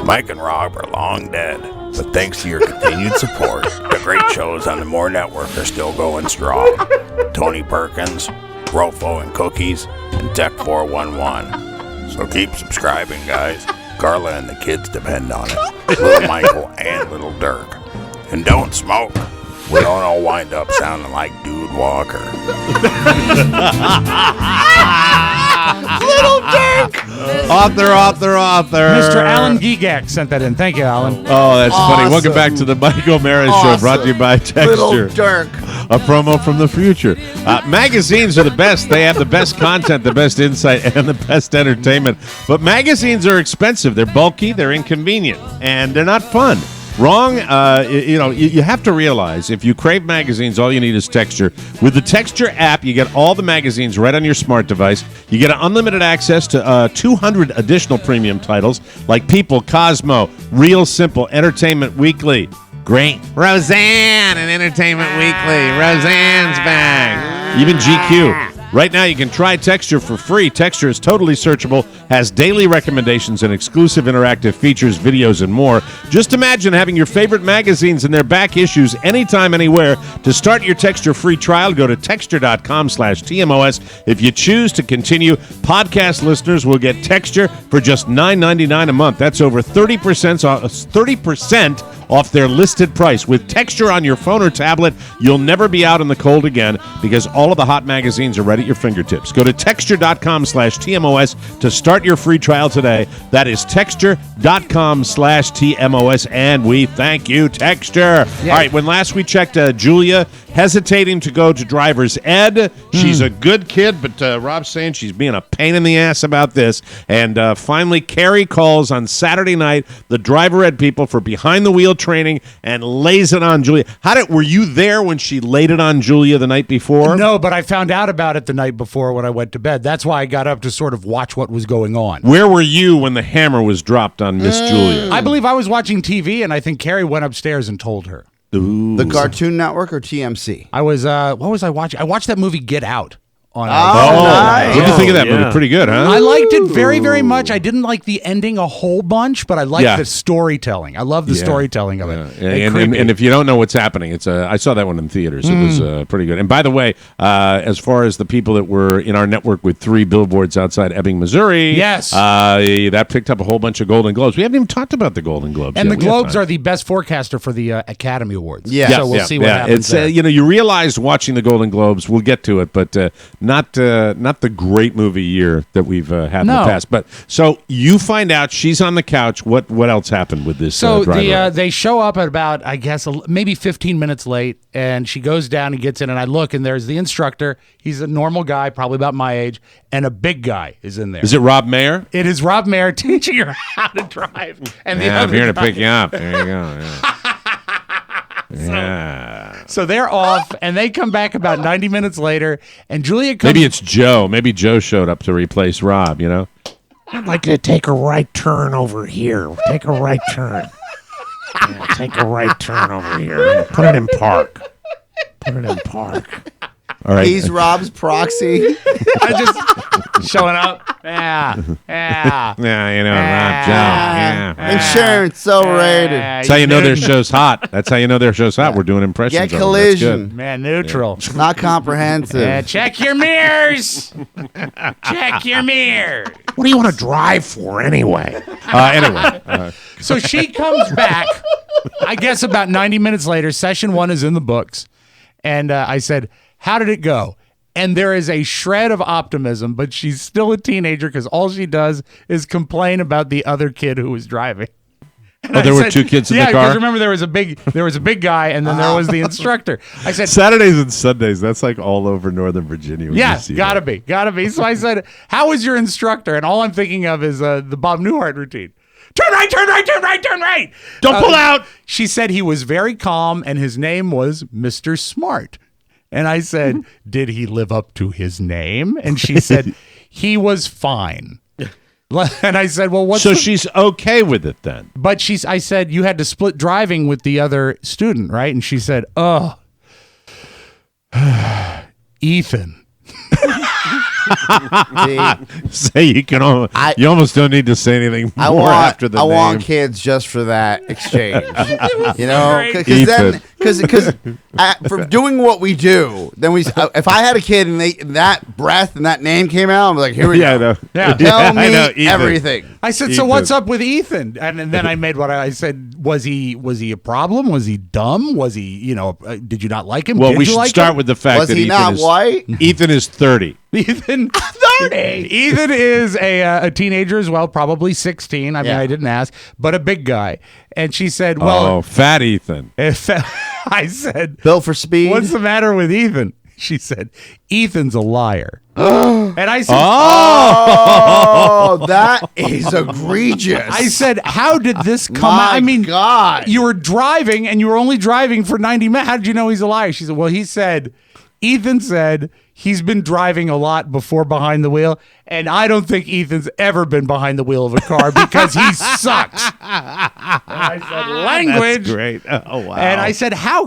Mike and Rob are long dead, but thanks to your continued support, the great shows on the More Network are still going strong. Tony Perkins, Rofo and Cookies, and Tech 411. So keep subscribing, guys. Carla and the kids depend on it. Little Michael and Little Dirk. And don't smoke. We don't all wind up sounding like Dude Walker. Little Dirk. Author. Mr. Alan Gigak sent that in. Thank you, Alan. Oh, that's funny. Awesome. Welcome back to the Mike O'Mara Show, brought to you by Texture. Little Dirk. A promo from the future. Magazines are the best. They have the best content, the best insight, and the best entertainment. But magazines are expensive. They're bulky, they're inconvenient, and they're not fun. Wrong. You have to realize if you crave magazines, all you need is Texture. With the Texture app, you get all the magazines right on your smart device. You get unlimited access to 200 additional premium titles like People, Cosmo, Real Simple, Entertainment Weekly. Great. Roseanne and Entertainment Weekly. Roseanne's back. Even GQ. Right now, you can try Texture for free. Texture is totally searchable, has daily recommendations and exclusive interactive features, videos, and more. Just imagine having your favorite magazines and their back issues anytime, anywhere. To start your Texture free trial, go to texture.com/TMOS. If you choose to continue, podcast listeners will get Texture for just $9.99 a month. That's over 30% off their listed price. With Texture on your phone or tablet, you'll never be out in the cold again because all of the hot magazines are right at your fingertips. Go to texture.com/TMOS to start your free trial today. That is texture.com/TMOS, and we thank you, Texture. Yeah. All right, when last we checked, Julia hesitating to go to driver's ed. She's a good kid, but Rob's saying she's being a pain in the ass about this. And finally, Carrie calls on Saturday night the driver ed people for behind the wheel training and lays it on Julia. Were you there when she laid it on Julia the night before? No, but I found out about it the night before when I went to bed. That's why I got up to sort of watch what was going on. Where were you when the hammer was dropped on Miss Julia? I believe I was watching TV, and I think Carrie went upstairs and told her. Ooh. The Cartoon Network or TMC? I was, what was I watching? I watched that movie Get Out. Nice. What did you think of that movie? Pretty good, huh? I liked it very, very much. I didn't like the ending a whole bunch, but I liked the storytelling. I love the storytelling of it. And if you don't know what's happening, it's I saw that one in theaters. It was pretty good. And by the way, as far as the people that were in our network with 3 billboards outside Ebbing, Missouri, yes, that picked up a whole bunch of Golden Globes. We haven't even talked about the Golden Globes and yet. the Globes are the best forecaster for the Academy Awards. Yeah. So we'll see what happens there. You realize watching the Golden Globes, we'll get to it, but not the great movie year that we've had in the past. But so you find out she's on the couch. What else happened with this? So driver? they show up at about, I guess, maybe 15 minutes late, and she goes down and gets in, and I look, and there's the instructor. He's a normal guy, probably about my age, and a big guy is in there. Is it Rob Mayer? It is Rob Mayer teaching her how to drive. And I'm here to pick you up. There you go. So they're off, and they come back about 90 minutes later, and Julia comes. Maybe it's Joe. Maybe Joe showed up to replace Rob, you know? I'd like to take a right turn over here. Take a right turn. Yeah, take a right turn over here. Put it in park. Put it in park. All right. He's Rob's proxy. I just showing up. Yeah, you know, Rob, Joe. Yeah. Insurance so rated. That's how you know their show's hot. That's how you know their show's hot. We're doing impressions. Get of them. collision. Man, neutral. Not comprehensive. Check your mirrors. Check your mirrors. What do you want to drive for anyway? So she comes back, I guess about 90 minutes later. Session 1 is in the books. And I said, how did it go? And there is a shred of optimism, but she's still a teenager because all she does is complain about the other kid who was driving. And there were 2 kids in the car? Yeah, because remember there was a big guy, and then there was the instructor. I said Saturdays and Sundays. That's like all over Northern Virginia. Yeah, gotta be. So I said, how was your instructor? And all I'm thinking of is the Bob Newhart routine. Turn right, turn right, turn right, turn right. Don't pull out. She said he was very calm, and his name was Mr. Smart. And I said, did he live up to his name? And she said, he was fine. And I said, well, what's she's okay with it then? But I said, you had to split driving with the other student, right? And she said, oh, Ethan. Say you can. You almost don't need to say anything more after the name. I want kids just for that exchange. You know, because for doing what we do, then if I had a kid and that breath and that name came out, I'm like, here we go. I know. Yeah. Tell me everything. I said, so what's up with Ethan? And then I made what I said. Was he a problem? Was he dumb? Was he, did you not like him? Well, did we you should like start him? with the fact Was that he not white? Ethan is 30. Ethan 30. Ethan is a teenager as well, probably 16. I mean, I didn't ask, but a big guy. And she said, "Well, fat Ethan." I said, "Built for speed." What's the matter with Ethan? She said, "Ethan's a liar." And I said, "Oh, that is egregious." I said, "How did this come out?" I mean, God, you were driving and you were only driving for 90 minutes. How did you know he's a liar? She said, "Well, he said Ethan said he's been driving a lot before behind the wheel, and I don't think Ethan's ever been behind the wheel of a car because he sucks. And I said, language. That's great. Oh, wow. And I said, how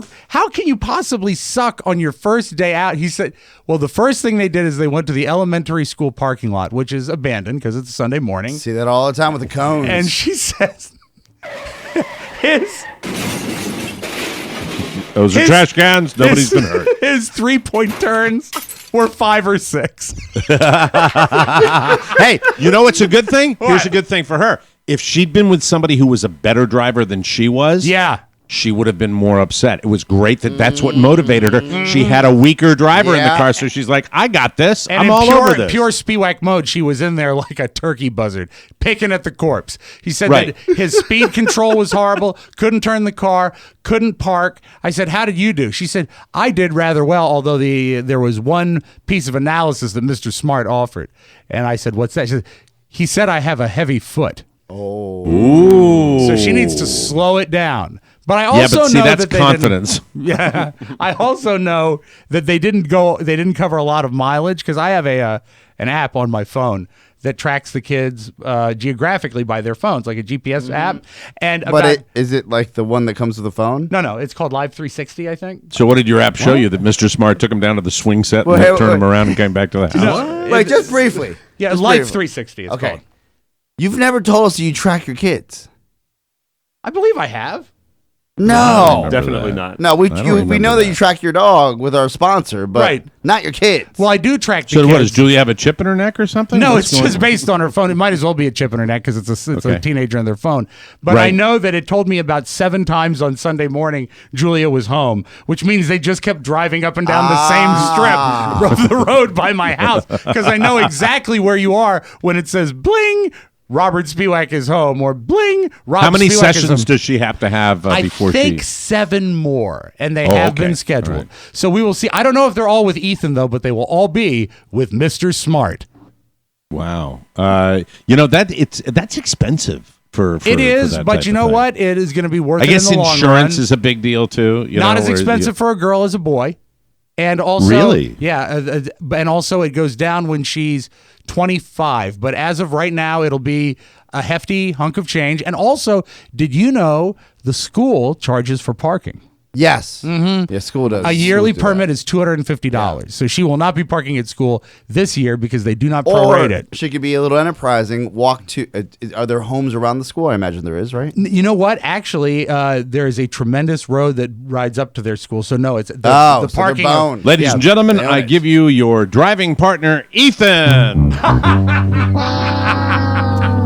can you possibly suck on your first day out? He said, well, the first thing they did is they went to the elementary school parking lot, which is abandoned because it's a Sunday morning. See that all the time with the cones. And she says, Those are trash cans. Nobody's been hurt. His 3-point turns were 5 or 6. Hey, you know what's a good thing? Here's a good thing for her. If she'd been with somebody who was a better driver than she was, she would have been more upset. It was great that's what motivated her. She had a weaker driver in the car, so she's like, I got this. And I'm in all over this. Pure Spiewak mode, she was in there like a turkey buzzard, picking at the corpse. He said Right. that his speed control was horrible, couldn't turn the car, couldn't park. I said, how did you do? She said, I did rather well, although there was one piece of analysis that Mr. Smart offered. And I said, what's that? She said, he said I have a heavy foot. Oh. Ooh. So she needs to slow it down. But I also know that's that they confidence. Yeah, I also know that they didn't cover a lot of mileage because I have an app on my phone that tracks the kids geographically by their phones, like a GPS app. And is it like the one that comes with the phone? No, it's called Live 360, I think. So what did your app show you? That Mr. Smart took him down to the swing set and turned him around and came back to the house? Wait, just briefly. Yeah, Just Live briefly. 360. It's Okay. called. You've never told us that you track your kids. I believe I have. No, Definitely not. No, we I don't know remember that you track your dog with our sponsor, but Right. not your kids. Well, I do track the So kids. what, does Julia have a chip in her neck or something? No, What's it's going just on? based on her phone. It might as well be a chip in her neck because it's a Okay. teenager on their phone. But I Right. know that it told me about 7 times on Sunday morning Julia was home, which means they just kept driving up and down the same strip of the road by my house because I know exactly where you are when it says bling. Robert Spiewak is home, or bling. Rob How many Spiewak is sessions home. does she have to have before I think she? 7 more, and they Oh, have okay. been scheduled. All right. So we will see. I don't know if they're all with Ethan though, but they will all be with Mr. Smart. Wow. That's expensive for It is, for that but type you of know thing. what? It is going to be worth I it guess in the long insurance run. is a big deal too. Not as expensive for a girl as a boy. And also, Really? Yeah, and also it goes down when she's 25. But as of right now, it'll be a hefty hunk of change. And also, did you know the school charges for parking? Yes. Mm-hmm. Yeah, school does. A yearly Schools do permit that. is $250. So she will not be parking at school this year because they do not Or prorate it. she could be a little enterprising. Walk to. Are there homes around the school? I imagine there is, right? You know what? Actually, there is a tremendous road that rides up to their school. So no, it's the so they're parking. boned. Ladies and gentlemen, They own I it. give you your driving partner, Ethan.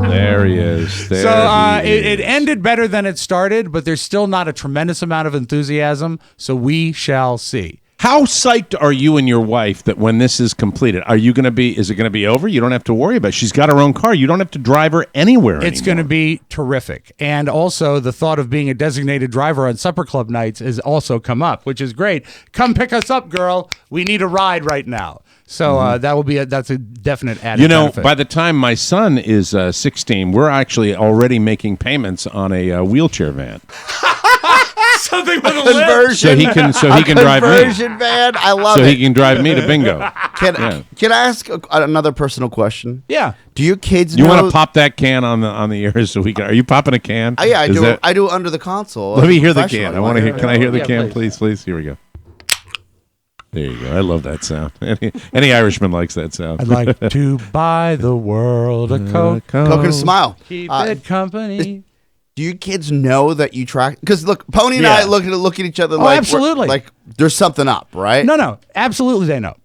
There he is. There So he it is. ended better than it started, but there's still not a tremendous amount of enthusiasm. So we shall see. How psyched are you and your wife that when this is completed, are you going to be? Is it going to be over? You don't have to worry about it. She's got her own car. You don't have to drive her anywhere. It's going to be terrific. And also, the thought of being a designated driver on supper club nights has also come up, which is great. Come pick us up, girl. We need a ride right now. So that will be that's a definite added benefit. By the time my son is 16, we're actually already making payments on a wheelchair van. Something with a Conversion. So he can drive me. Conversion van. I love So it. he can drive me to bingo. Can Yeah. I ask another personal question? Yeah. Do your kids You know? want to pop that can on the ears so we can? Are you popping a can? Yeah, I Is do. that- I do it under the console. Let me hear the Professional. can. I want to hear. Can I hear the Yeah, can, please? Here we go. There you go. I love that sound. Any Irishman likes that sound. I'd like to buy the world a Coke. Coke and smile. Keep it company. Do your kids know that you track? Because look, Pony and I look at each other like absolutely. like there's something up, right? No, absolutely they know.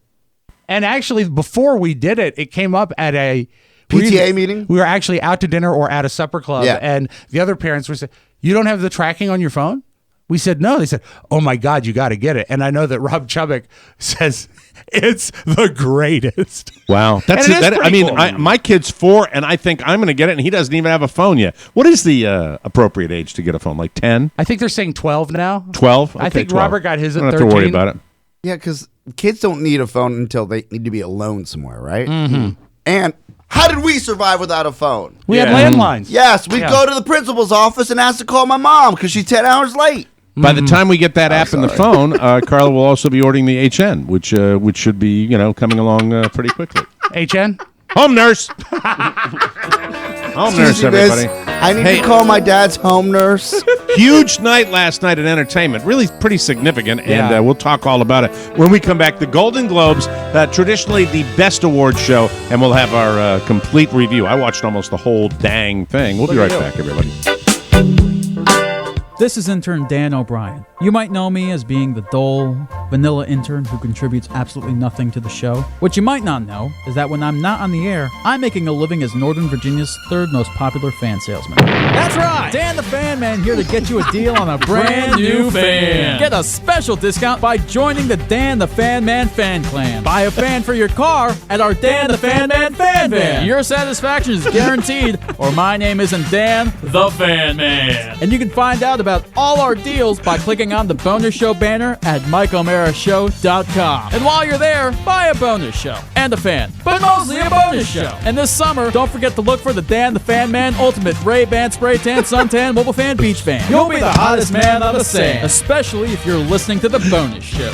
And actually, before we did it, it came up at a PTA meeting? We were actually out to dinner or at a supper club, Yeah. and the other parents were saying, "You don't have the tracking on your phone?" We said no. They said, "Oh my God, you got to get it." And I know that Rob Chubbuck says it's the greatest. Wow, that's And it is that. I pretty mean, cool. my kid's 4, and I think I'm going to get it, and he doesn't even have a phone yet. What is the appropriate age to get a phone? Like 10, I think they're saying 12 now. 12? I Okay, think 12. Robert got his at I don't 13. have to worry about it. Yeah, because kids don't need a phone until they need to be alone somewhere, right? Mm-hmm. And how did we survive without a phone? We had landlines. Yes, we Yeah. go to the principal's office and ask to call my mom because she's 10 hours late. By the time we get that app in the phone, Carla will also be ordering the HN, which should be coming along pretty quickly. HN? Home nurse. Home nurse, everybody. I need to call my dad's home nurse. Huge night last night at entertainment. Really pretty significant, and we'll talk all about it when we come back. The Golden Globes, traditionally the best award show, and we'll have our complete review. I watched almost the whole dang thing. We'll be right back, everybody. This is intern Dan O'Brien. You might know me as being the dull, vanilla intern who contributes absolutely nothing to the show. What you might not know is that when I'm not on the air, I'm making a living as Northern Virginia's third most popular fan salesman. That's right! Dan the Fan Man here to get you a deal on a brand new fan. Get a special discount by joining the Dan the Fan Man fan clan. Buy a fan for your car at our Dan the Fan Man fan van. Your satisfaction is guaranteed, or my name isn't Dan the Fan Man. And you can find out about all our deals by clicking on the Bonus Show banner at MikeO'MaraShow.com. And while you're there, buy a bonus show and a fan, but mostly a bonus show. And this summer, don't forget to look for the Dan the Fan Man Ultimate Ray-Ban Spray Tan Suntan Mobile Fan Beach Fan. You'll be the hottest man on the sand, especially if you're listening to the bonus show.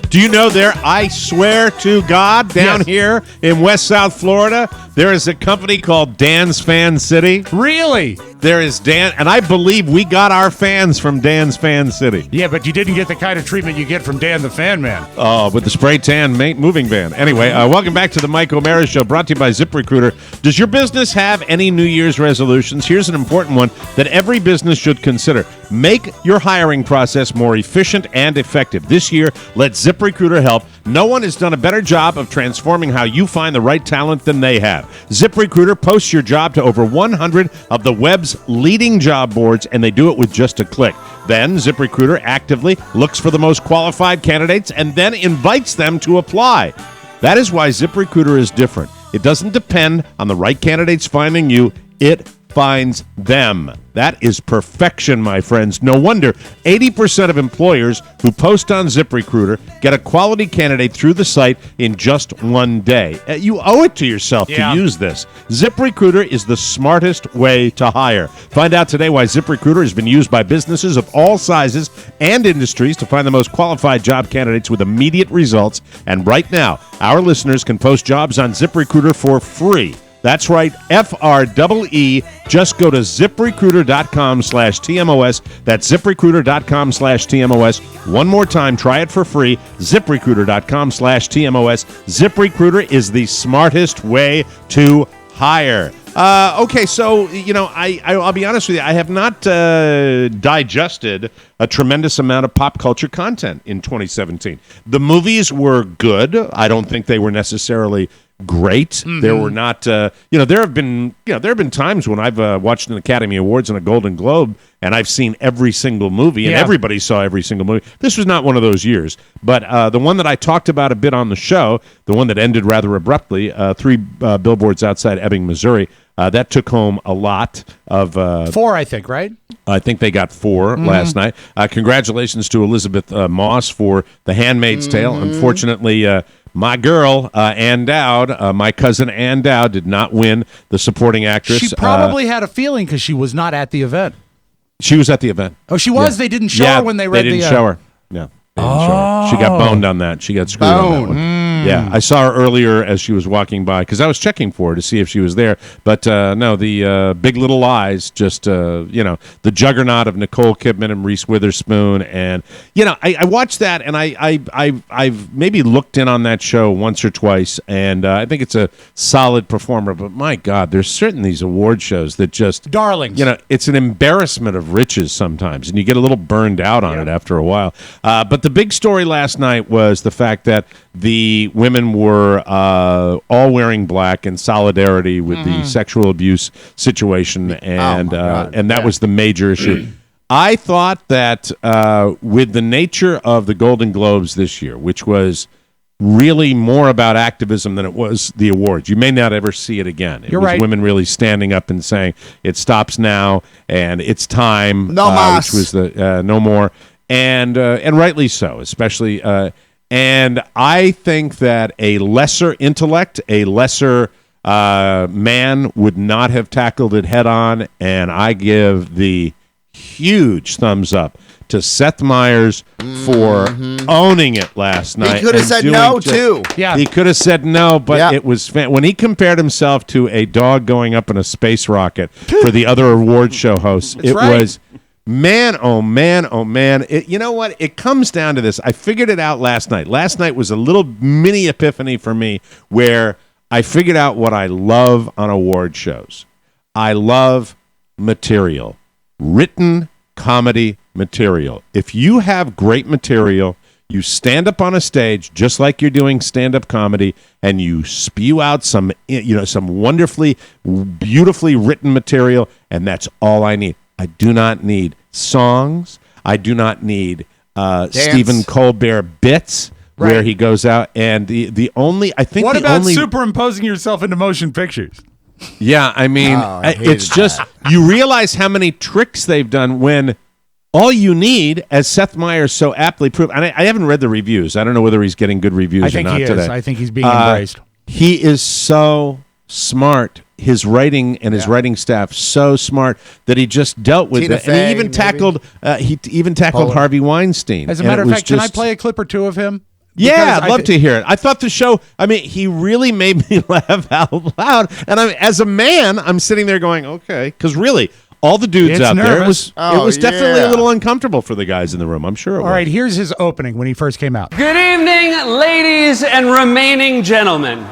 Do you know I swear to God, down here in West South Florida, there is a company called Dan's Fan City. Really? There is Dan, and I believe we got our fans from Dan's Fan City. Yeah, but you didn't get the kind of treatment you get from Dan the Fan Man. Oh, with the spray tan moving van. Anyway, welcome back to the Mike O'Mara Show, brought to you by ZipRecruiter. Does your business have any New Year's resolutions? Here's an important one that every business should consider. Make your hiring process more efficient and effective. This year, let ZipRecruiter help. No one has done a better job of transforming how you find the right talent than they have. ZipRecruiter posts your job to over 100 of the web's leading job boards, and they do it with just a click. Then ZipRecruiter actively looks for the most qualified candidates and then invites them to apply. That is why ZipRecruiter is different. It doesn't depend on the right candidates finding you. It finds them. That is perfection, my friends. No wonder 80% of employers who post on ZipRecruiter get a quality candidate through the site in just one day. You owe it to yourself to use this. ZipRecruiter is the smartest way to hire. Find out today why ZipRecruiter has been used by businesses of all sizes and industries to find the most qualified job candidates with immediate results. And right now, our listeners can post jobs on ZipRecruiter for free. That's right, FREE. Just go to ZipRecruiter.com/TMOS. That's ZipRecruiter.com/TMOS. One more time, try it for free. ZipRecruiter.com/TMOS. ZipRecruiter is the smartest way to hire. Okay, so, I'll be honest with you. I have not digested a tremendous amount of pop culture content in 2017. The movies were good. I don't think they were necessarily great. Mm-hmm. There were not, there have been times when I've watched an Academy Awards and a Golden Globe, and I've seen every single movie, and everybody saw every single movie. This was not one of those years. But the one that I talked about a bit on the show, the one that ended rather abruptly, 3 billboards outside Ebbing, Missouri, that took home a lot of... 4, I think, right? I think they got 4 last night. Congratulations to Elizabeth Moss for The Handmaid's Tale. Unfortunately... my girl, Ann Dowd, my cousin Ann Dowd, did not win the supporting actress. She probably had a feeling because she was not at the event. She was at the event. Oh, she was? Yeah. They didn't show her when they read the... They didn't show her. Yeah. They didn't show her. She got boned on that. She got screwed on that one. Yeah, I saw her earlier as she was walking by because I was checking for her to see if she was there. But no, the Big Little Lies, just, the juggernaut of Nicole Kidman and Reese Witherspoon. And, I watched that, and I've maybe looked in on that show once or twice, and I think it's a solid performer. But, my God, there's certain these award shows that just... Darlings. It's an embarrassment of riches sometimes, and you get a little burned out on it after a while. But the big story last night was the fact that the women were all wearing black in solidarity with the sexual abuse situation, and that was the major issue. I thought that with the nature of the Golden Globes this year, which was really more about activism than it was the awards. You may not ever see it again. It was right. Women really standing up and saying, it stops now, and it's time. No mas. Which was the no more. And rightly so, especially... and I think that a lesser intellect, a lesser man would not have tackled it head on, and I give the huge thumbs up to Seth Meyers for owning it last night. He could have said no, too. Yeah. He could have said no, but it was when he compared himself to a dog going up in a space rocket for the other award show hosts. It was, man, oh man, oh man. You know what? It comes down to this. I figured it out last night. Last night was a little mini epiphany for me where I figured out what I love on award shows. I love material, written comedy material. If you have great material, you stand up on a stage just like you're doing stand-up comedy, and you spew out some wonderfully, beautifully written material, and that's all I need. I do not need songs. I do not need Stephen Colbert bits where he goes out and the only superimposing yourself into motion pictures? Yeah, I mean, it's just you realize how many tricks they've done when all you need, as Seth Meyers so aptly proved, and I haven't read the reviews. I don't know whether he's getting good reviews or not today. I think he's being embraced. He is so smart. His writing and his writing staff so smart that he just dealt with it, and he even tackled Harvey Weinstein. As a matter of fact, can I play a clip or two of him? Yeah, I'd love to hear it. I thought the show, he really made me laugh out loud. And as a man, I'm sitting there going, okay, because really, all the dudes out there, it was definitely a little uncomfortable for the guys in the room. I'm sure it was. All right, here's his opening when he first came out. Good evening, ladies and remaining gentlemen.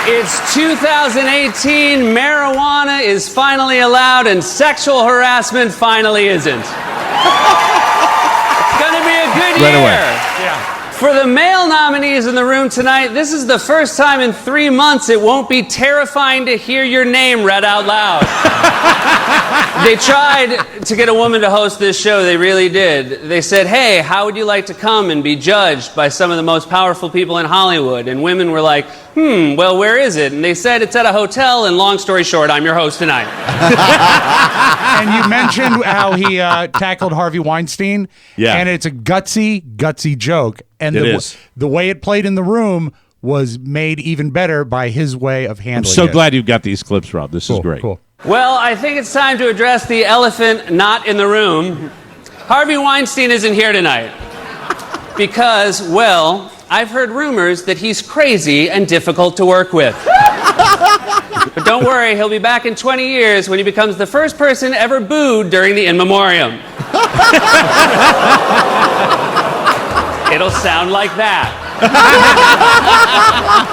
It's 2018, marijuana is finally allowed, and sexual harassment finally isn't. It's going to be a good year. Yeah. For the male nominees in the room tonight, this is the first time in 3 months it won't be terrifying to hear your name read out loud. They tried to get a woman to host this show. They really did. They said, hey, how would you like to come and be judged by some of the most powerful people in Hollywood? And women were like, well, where is it? And they said, it's at a hotel, and long story short, I'm your host tonight. And you mentioned how he tackled Harvey Weinstein. Yeah. And it's a gutsy joke. And the way it played in the room was made even better by his way of handling it. I'm so glad you've got these clips, Rob. This is great. Cool. Well, I think it's time to address the elephant not in the room. Harvey Weinstein isn't here tonight because, well, I've heard rumors that he's crazy and difficult to work with. But don't worry, he'll be back in 20 years when he becomes the first person ever booed during the In Memoriam. It'll sound like that.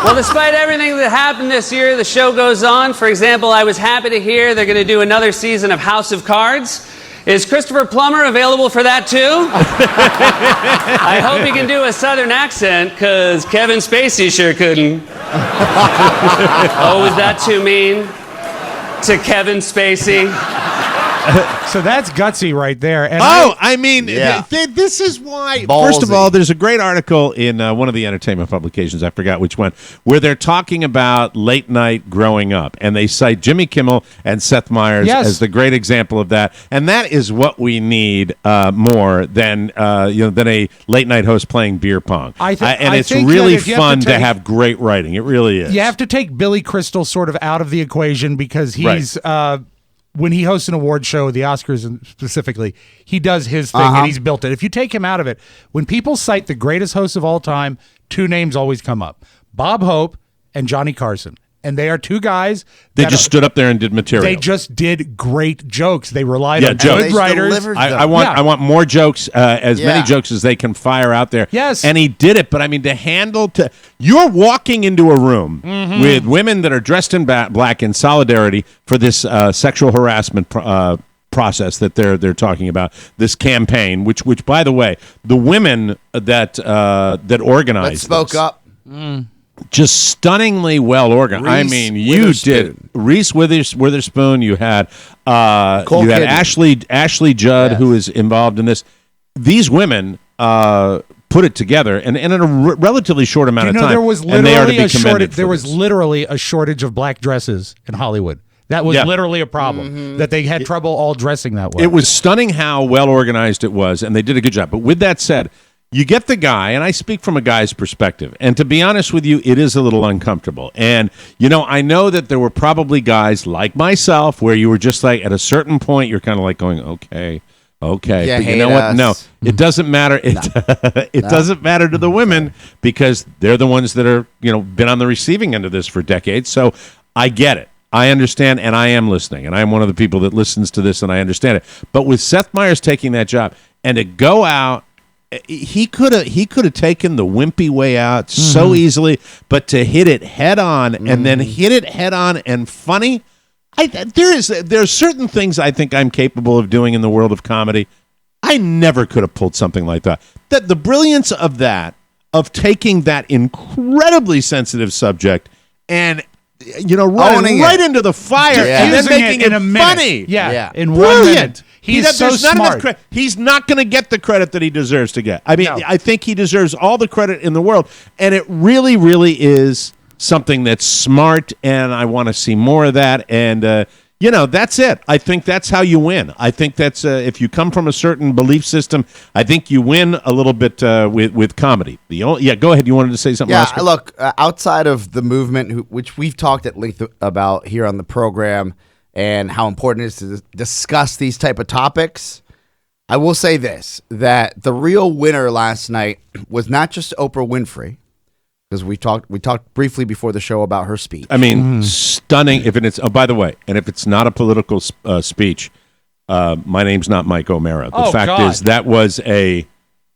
Well, despite everything that happened this year, the show goes on. For example, I was happy to hear they're going to do another season of House of Cards. Is Christopher Plummer available for that too? I hope he can do a southern accent, because Kevin Spacey sure couldn't. Oh, was that too mean? To Kevin Spacey? So that's gutsy right there. And this is why. Ballsy. First of all, there's a great article in one of the entertainment publications, I forgot which one, where they're talking about late night growing up, and they cite Jimmy Kimmel and Seth Meyers as the great example of that. And that is what we need more than a late night host playing beer pong. And it's really fun to have great writing. It really is. You have to take Billy Crystal sort of out of the equation because he's. When he hosts an award show, the Oscars specifically, he does his thing and he's built it. If you take him out of it, when people cite the greatest hosts of all time, two names always come up: Bob Hope and Johnny Carson. And they are two guys. They just stood up there and did material. They just did great jokes. They relied on jokes. good writers. I want more jokes, many jokes as they can fire out there. Yes. And he did it. But I mean, you're walking into a room with women that are dressed in black in solidarity for this sexual harassment process that they're talking about, this campaign, which by the way, the women that organized spoke up. Just stunningly well organized. You did Reese Witherspoon. You had Ashley Judd, who is involved in this. These women put it together, and in a relatively short amount of time. There was literally a shortage of black dresses in Hollywood. That was literally a problem, that they had trouble all dressing that way. It was stunning how well organized it was, and they did a good job. But with that said, you get the guy, and I speak from a guy's perspective, and to be honest with you, it is a little uncomfortable. And, I know that there were probably guys like myself where you were just like, at a certain point, you're kind of like going, okay. Yeah, But you know what? No, it doesn't matter. It doesn't matter to the women because they're the ones that are, been on the receiving end of this for decades. So I get it. I understand, and I am listening, and I am one of the people that listens to this, and I understand it. But with Seth Meyers taking that job and to go out, he could have taken the wimpy way out so easily, but to hit it head on and then hit it head on and funny. There's certain things I think I'm capable of doing in the world of comedy. I never could have pulled something like that. The brilliance of that, of taking that incredibly sensitive subject and running right into the fire and then making it funny. Yeah, in brilliant. 1 minute. He's so smart. He's not going to get the credit that he deserves to get. I mean, I think he deserves all the credit in the world, and it really, really is something that's smart, and I want to see more of that. And that's it. I think that's how you win. I think that's if you come from a certain belief system, I think you win a little bit with comedy. Go ahead. You wanted to say something? Yeah, look, outside of the movement, which we've talked at length about here on the program, and how important it is to discuss these type of topics, I will say this: that the real winner last night was not just Oprah Winfrey. Because we talked briefly before the show about her speech. I mean, stunning. If it's by the way, and if it's not a political speech, my name's not Mike O'Mara. The fact is that was and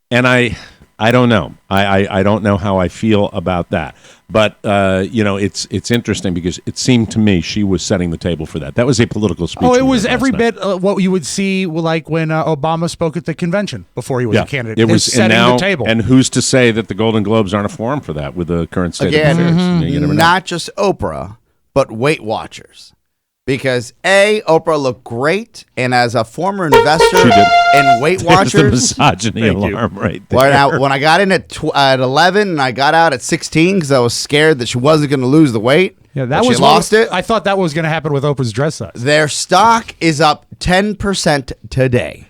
I don't know. I don't know how I feel about that. But it's interesting because it seemed to me she was setting the table for that. That was a political speech. Oh, it was every bit what you would see like when Obama spoke at the convention before he was a candidate. It was setting the table. And who's to say that the Golden Globes aren't a forum for that with the current state of affairs? You never know. Not just Oprah, but Weight Watchers. Because Oprah looked great, and as a former investor in Weight Watchers, the misogyny alarm right there. When I got in at 11 and I got out at 16 because I was scared that she wasn't going to lose the weight. Yeah, that was she lost it. I thought that was going to happen with Oprah's dress size. Their stock is up 10% today.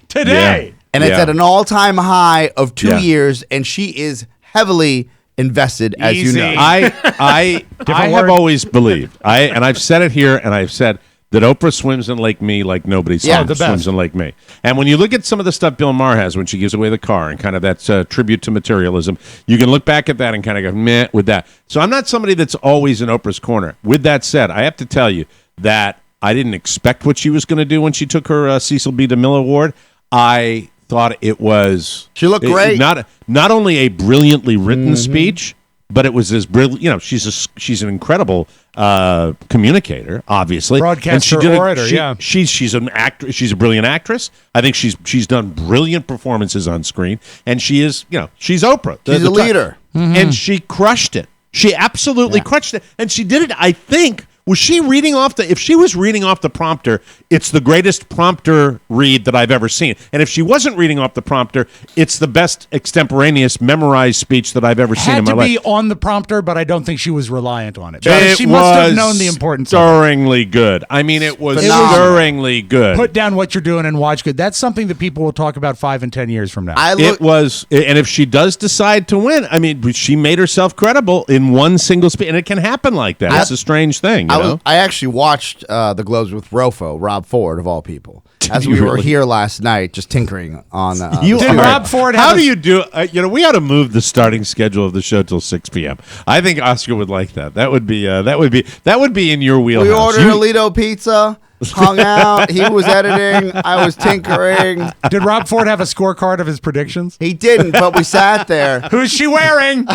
And it's at an all-time high of 2 years, and she is heavily invested, as you know. I have always believed, and I've said it here, and I've said that Oprah swims in Lake Me like nobody swims in Lake Me. And when you look at some of the stuff Bill Maher has when she gives away the car and kind of that's a tribute to materialism, you can look back at that and kind of go, meh, with that. So I'm not somebody that's always in Oprah's corner. With that said, I have to tell you that I didn't expect what she was going to do when she took her Cecil B. DeMille Award. I thought it was... She looked great. Not only a brilliantly written speech, but it was as brilliant. She's an incredible communicator, obviously. Broadcaster, orator, She's an actor. She's a brilliant actress. I think she's done brilliant performances on screen, and she is, she's Oprah. She's a leader. And she crushed it. She absolutely crushed it, and she did it, I think... Was she reading off if she was reading off the prompter, it's the greatest prompter read that I've ever seen. And if she wasn't reading off the prompter, it's the best extemporaneous memorized speech that I've ever seen in my life. Had to be on the prompter, but I don't think she was reliant on it. She must have known the importance of it. Stirringly good. I mean, it was stirringly good. Put down what you're doing and watch good. That's something that people will talk about 5 and 10 years from now. It was, and if she does decide to win, I mean, she made herself credible in one single speech, and it can happen like that. It's a strange thing. I actually watched the Globes with Rob Ford, of all people, as we were here last night, just tinkering on. Rob Ford? How do you do? We ought to move the starting schedule of the show till 6 p.m. I think Oscar would like that. That would be in your wheelhouse. We ordered a Lido pizza. Hung out. He was editing. I was tinkering. Did Rob Ford have a scorecard of his predictions? He didn't, but we sat there. Who's she wearing?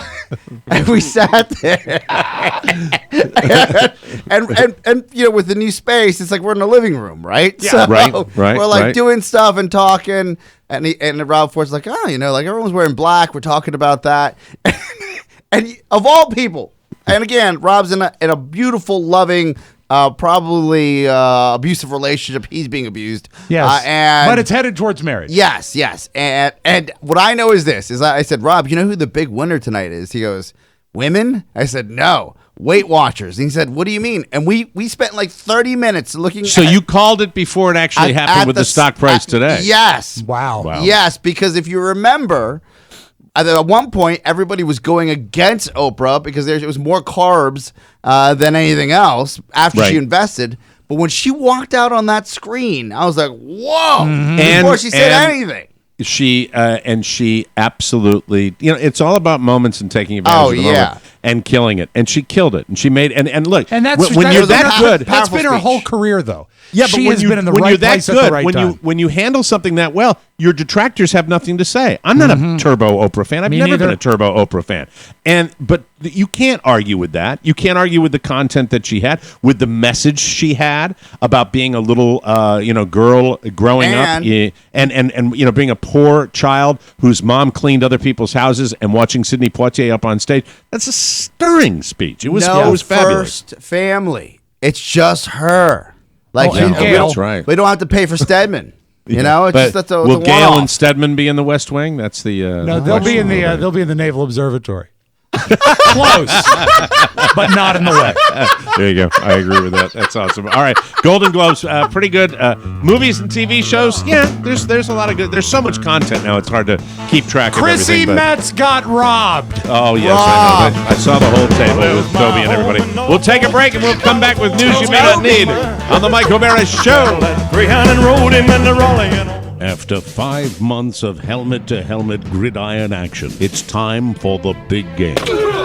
And we sat there. and with the new space, it's like we're in the living room, right? Yeah. So right. We're like doing stuff and talking, and Rob Ford's like, like everyone's wearing black. We're talking about that, and of all people, and again, Rob's in a beautiful, loving. Probably abusive relationship. He's being abused. Yes, but it's headed towards marriage. Yes. And what I know is this: I said, Rob, you know who the big winner tonight is? He goes, women. I said, no, Weight Watchers. And he said, what do you mean? And we spent like 30 minutes looking. So you called it before it actually happened with the stock price today? Yes. Wow. Yes, because if you remember, at one point, everybody was going against Oprah because it was more carbs than anything else after she invested. But when she walked out on that screen, I was like, whoa, before she said anything. She absolutely, it's all about moments and taking advantage of the moment and killing it. And she killed it. And she made, and look, and that's when you're that good. That's been her whole career, though. Yeah, she but has been in the right place at the right time. when you handle something that well, your detractors have nothing to say. I'm not a turbo Oprah fan. I've never been a turbo Oprah fan. But you can't argue with that. You can't argue with the content that she had, with the message she had about being a little girl growing up and being a poor child whose mom cleaned other people's houses and watching Sidney Poitier up on stage. That's a stirring speech. It was fabulous. First family. It's just her. Like that's right. We don't have to pay for Stedman. Will Gail and Stedman be in the West Wing? That's the no. They'll be in the Naval Observatory. Close, but not in the way. There you go. I agree with that. That's awesome. All right, Golden Globes, pretty good. Movies and TV shows, there's a lot of good. There's so much content now; it's hard to keep track of everything. Chrissy Metz got robbed. Oh yes, I know. I saw the whole table with Toby and everybody. We'll take a break and we'll come back with news you may not need on the Mike O'Mara Show. After 5 months of helmet-to-helmet gridiron action, it's time for the big game.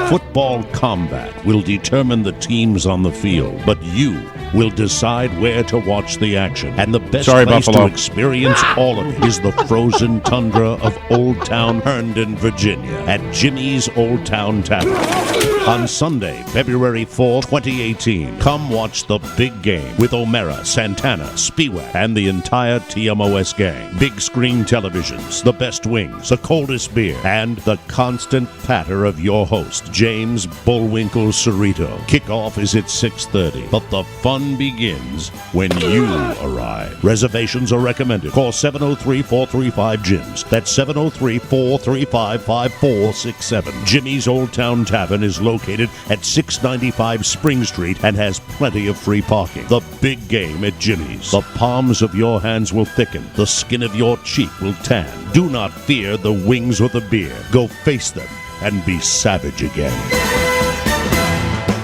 Football combat will determine the teams on the field, but you will decide where to watch the action. And the best place to experience all of it is the frozen tundra of Old Town Herndon, Virginia, at Jimmy's Old Town Tavern. On Sunday, February 4, 2018, come watch the big game with O'Mara, Santana, Spiewak, and the entire TMOS gang. Big screen televisions, the best wings, the coldest beer, and the constant patter of your host, James Bullwinkle Cerrito. Kickoff is at 6:30, but the fun begins when you arrive. Reservations are recommended. Call 703-435-JIMS. That's 703-435-5467. Jimmy's Old Town Tavern is located at 695 Spring Street and has plenty of free parking. The big game at Jimmy's. The palms of your hands will thicken. The skin of your cheek will tan. Do not fear the wings or the beer. Go face them and be savage again.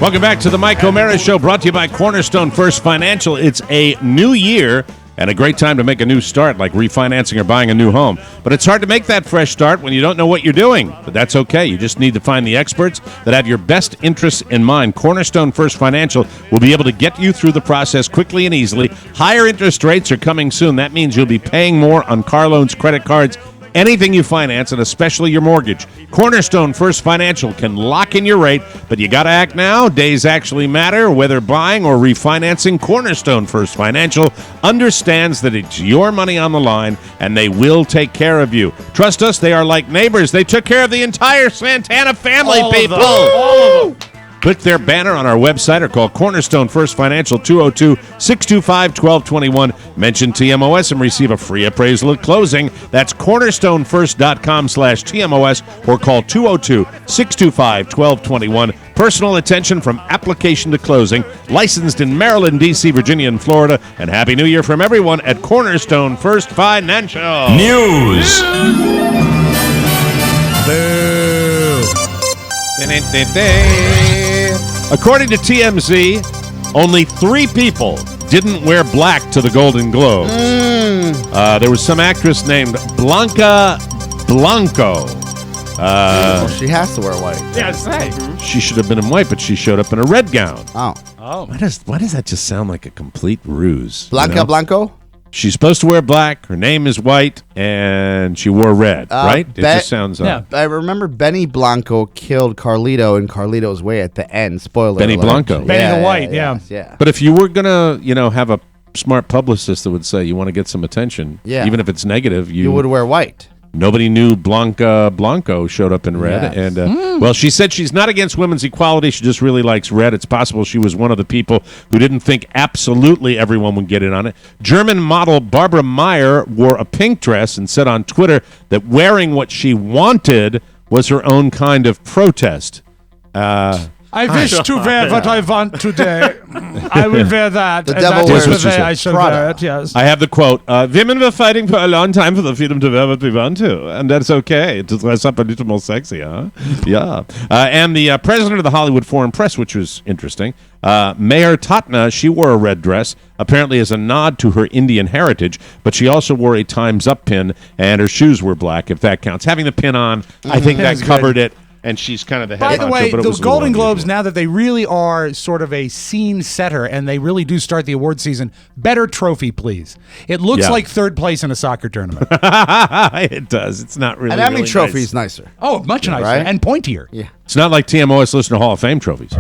Welcome back to the Mike O'Mara Show, brought to you by Cornerstone Financial. It's a new year and a great time to make a new start, like refinancing or buying a new home. But it's hard to make that fresh start when you don't know what you're doing. But that's okay. You just need to find the experts that have your best interests in mind. Cornerstone Financial will be able to get you through the process quickly and easily. Higher interest rates are coming soon. That means you'll be paying more on car loans, credit cards, anything you finance, and especially your mortgage. Cornerstone Financial can lock in your rate, but you got to act now. Days actually matter. Whether buying or refinancing, Cornerstone Financial understands that it's your money on the line, and they will take care of you. Trust us, they are like neighbors. They took care of the entire Santana family, people. All of them. Click their banner on our website or call Cornerstone Financial 202-625-1221. Mention TMOS and receive a free appraisal at closing. That's cornerstonefirst.com/TMOS or call 202-625-1221. Personal attention from application to closing. Licensed in Maryland, D.C., Virginia, and Florida. And Happy New Year from everyone at Cornerstone Financial. News. According to TMZ, only 3 people didn't wear black to the Golden Globes. There was some actress named Blanca Blanco. She has to wear white. Yeah, say. She should have been in white, but she showed up in a red gown. Oh. Why does that just sound like a complete ruse? Blanca Blanco? She's supposed to wear black. Her name is white, and she wore red, right? It just sounds odd. I remember Benny Blanco killed Carlito in Carlito's Way at the end. Spoiler Benny alert. Blanco. Benny the White, yeah. But if you were going to, have a smart publicist that would say you want to get some attention, even if it's negative, you would wear white. Nobody knew Blanca Blanco showed up in red. Yes. And well, she said she's not against women's equality. She just really likes red. It's possible she was one of the people who didn't think absolutely everyone would get in on it. German model Barbara Meyer wore a pink dress and said on Twitter that wearing what she wanted was her own kind of protest. I wish to wear what I want today. I will wear that. The and devil that is wears the way I shall wear Prada. it, yes. I have the quote, women were fighting for a long time for the freedom to wear what we want to, and that's okay, to dress up a little more sexy, huh? Yeah. And the president of the Hollywood Foreign Press, which was interesting, Mayor Tatna, she wore a red dress, apparently as a nod to her Indian heritage, but she also wore a Time's Up pin, and her shoes were black, if that counts. Having the pin on, I think that That's covered good. it. And she's kind of the head By the honcho, way, but it the was a little Golden Globes, unusual. now that they really are sort of a scene setter and they really do start the award season, better trophy, please. It looks Yeah. like third place in a soccer tournament. It does. It's not really. And Emmy really trophy nice. is nicer. Oh, much nicer right? and pointier. Yeah. It's not like TMOS Listener Hall of Fame trophies.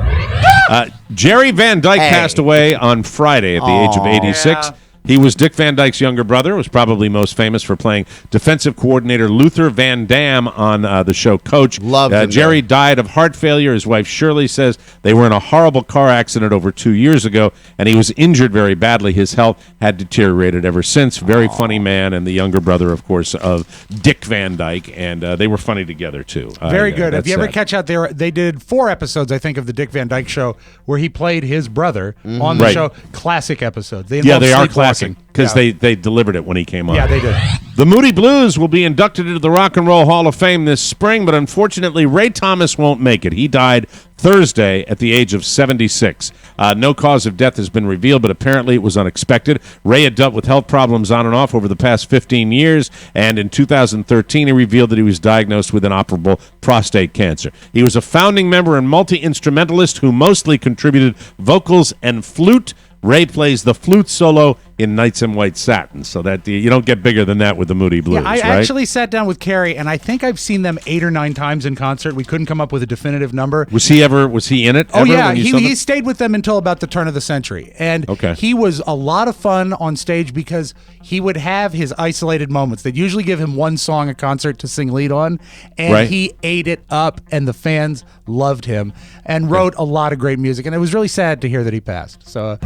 Jerry Van Dyke passed away on Friday at the age of 86. Yeah. He was Dick Van Dyke's younger brother, was probably most famous for playing defensive coordinator Luther Van Dam on the show Coach. Loved him, Jerry died of heart failure. His wife Shirley says they were in a horrible car accident over 2 years ago, and he was injured very badly. His health had deteriorated ever since. Very funny man, and the younger brother, of course, of Dick Van Dyke, and they were funny together, too. Very good. If that's you ever sad. catch out there, they did 4 episodes, I think, of the Dick Van Dyke Show where he played his brother on the Right. show. Classic episodes. They Yeah, involve they are sleepwalking. classic because Yeah. they delivered it when he came on. Yeah, they did. The Moody Blues will be inducted into the Rock and Roll Hall of Fame this spring, but unfortunately, Ray Thomas won't make it. He died Thursday at the age of 76. No cause of death has been revealed, but apparently it was unexpected. Ray had dealt with health problems on and off over the past 15 years, and in 2013 he revealed that he was diagnosed with inoperable prostate cancer. He was a founding member and multi-instrumentalist who mostly contributed vocals and flute. Ray plays the flute solo in Nights in White Satin, so that you don't get bigger than that with the Moody Blues, Yeah, I right? actually sat down with Carrie, and I think I've seen them 8 or 9 times in concert. We couldn't come up with a definitive number. Was he in it? Oh, ever yeah. when you saw He them? stayed with them until about the turn of the century. And Okay. he was a lot of fun on stage because he would have his isolated moments. They'd usually give him one song a concert to sing lead on, and Right. he ate it up, and the fans loved him and wrote a lot of great music. And it was really sad to hear that he passed. So,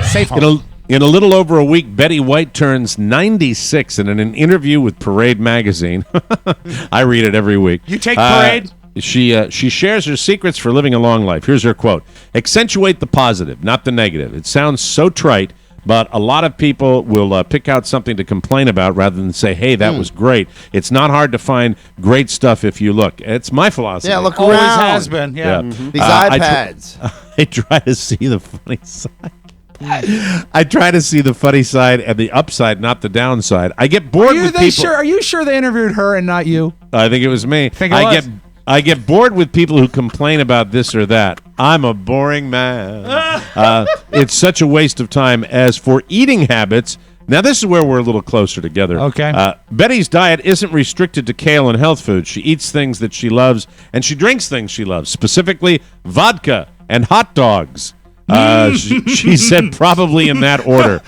safe home. In a little over a week, Betty White turns 96, and in an interview with Parade magazine, I read it every week. You take Parade? She shares her secrets for living a long life. Here's her quote: "Accentuate the positive, not the negative. It sounds so trite, but a lot of people will pick out something to complain about rather than say, hey, that was great. It's not hard to find great stuff if you look." It's my philosophy. Yeah, look Always around. has been. Yeah. These I iPads. I try to see the funny side. I try to see the funny side and the upside, not the downside. I get bored with people. Are you sure they interviewed her and not you? I think it was me. Think it was? I get bored with people who complain about this or that. I'm a boring man. It's such a waste of time. As for eating habits, now this is where we're a little closer together. Okay. Betty's diet isn't restricted to kale and health food. She eats things that she loves, and she drinks things she loves, specifically vodka and hot dogs. She said probably in that order.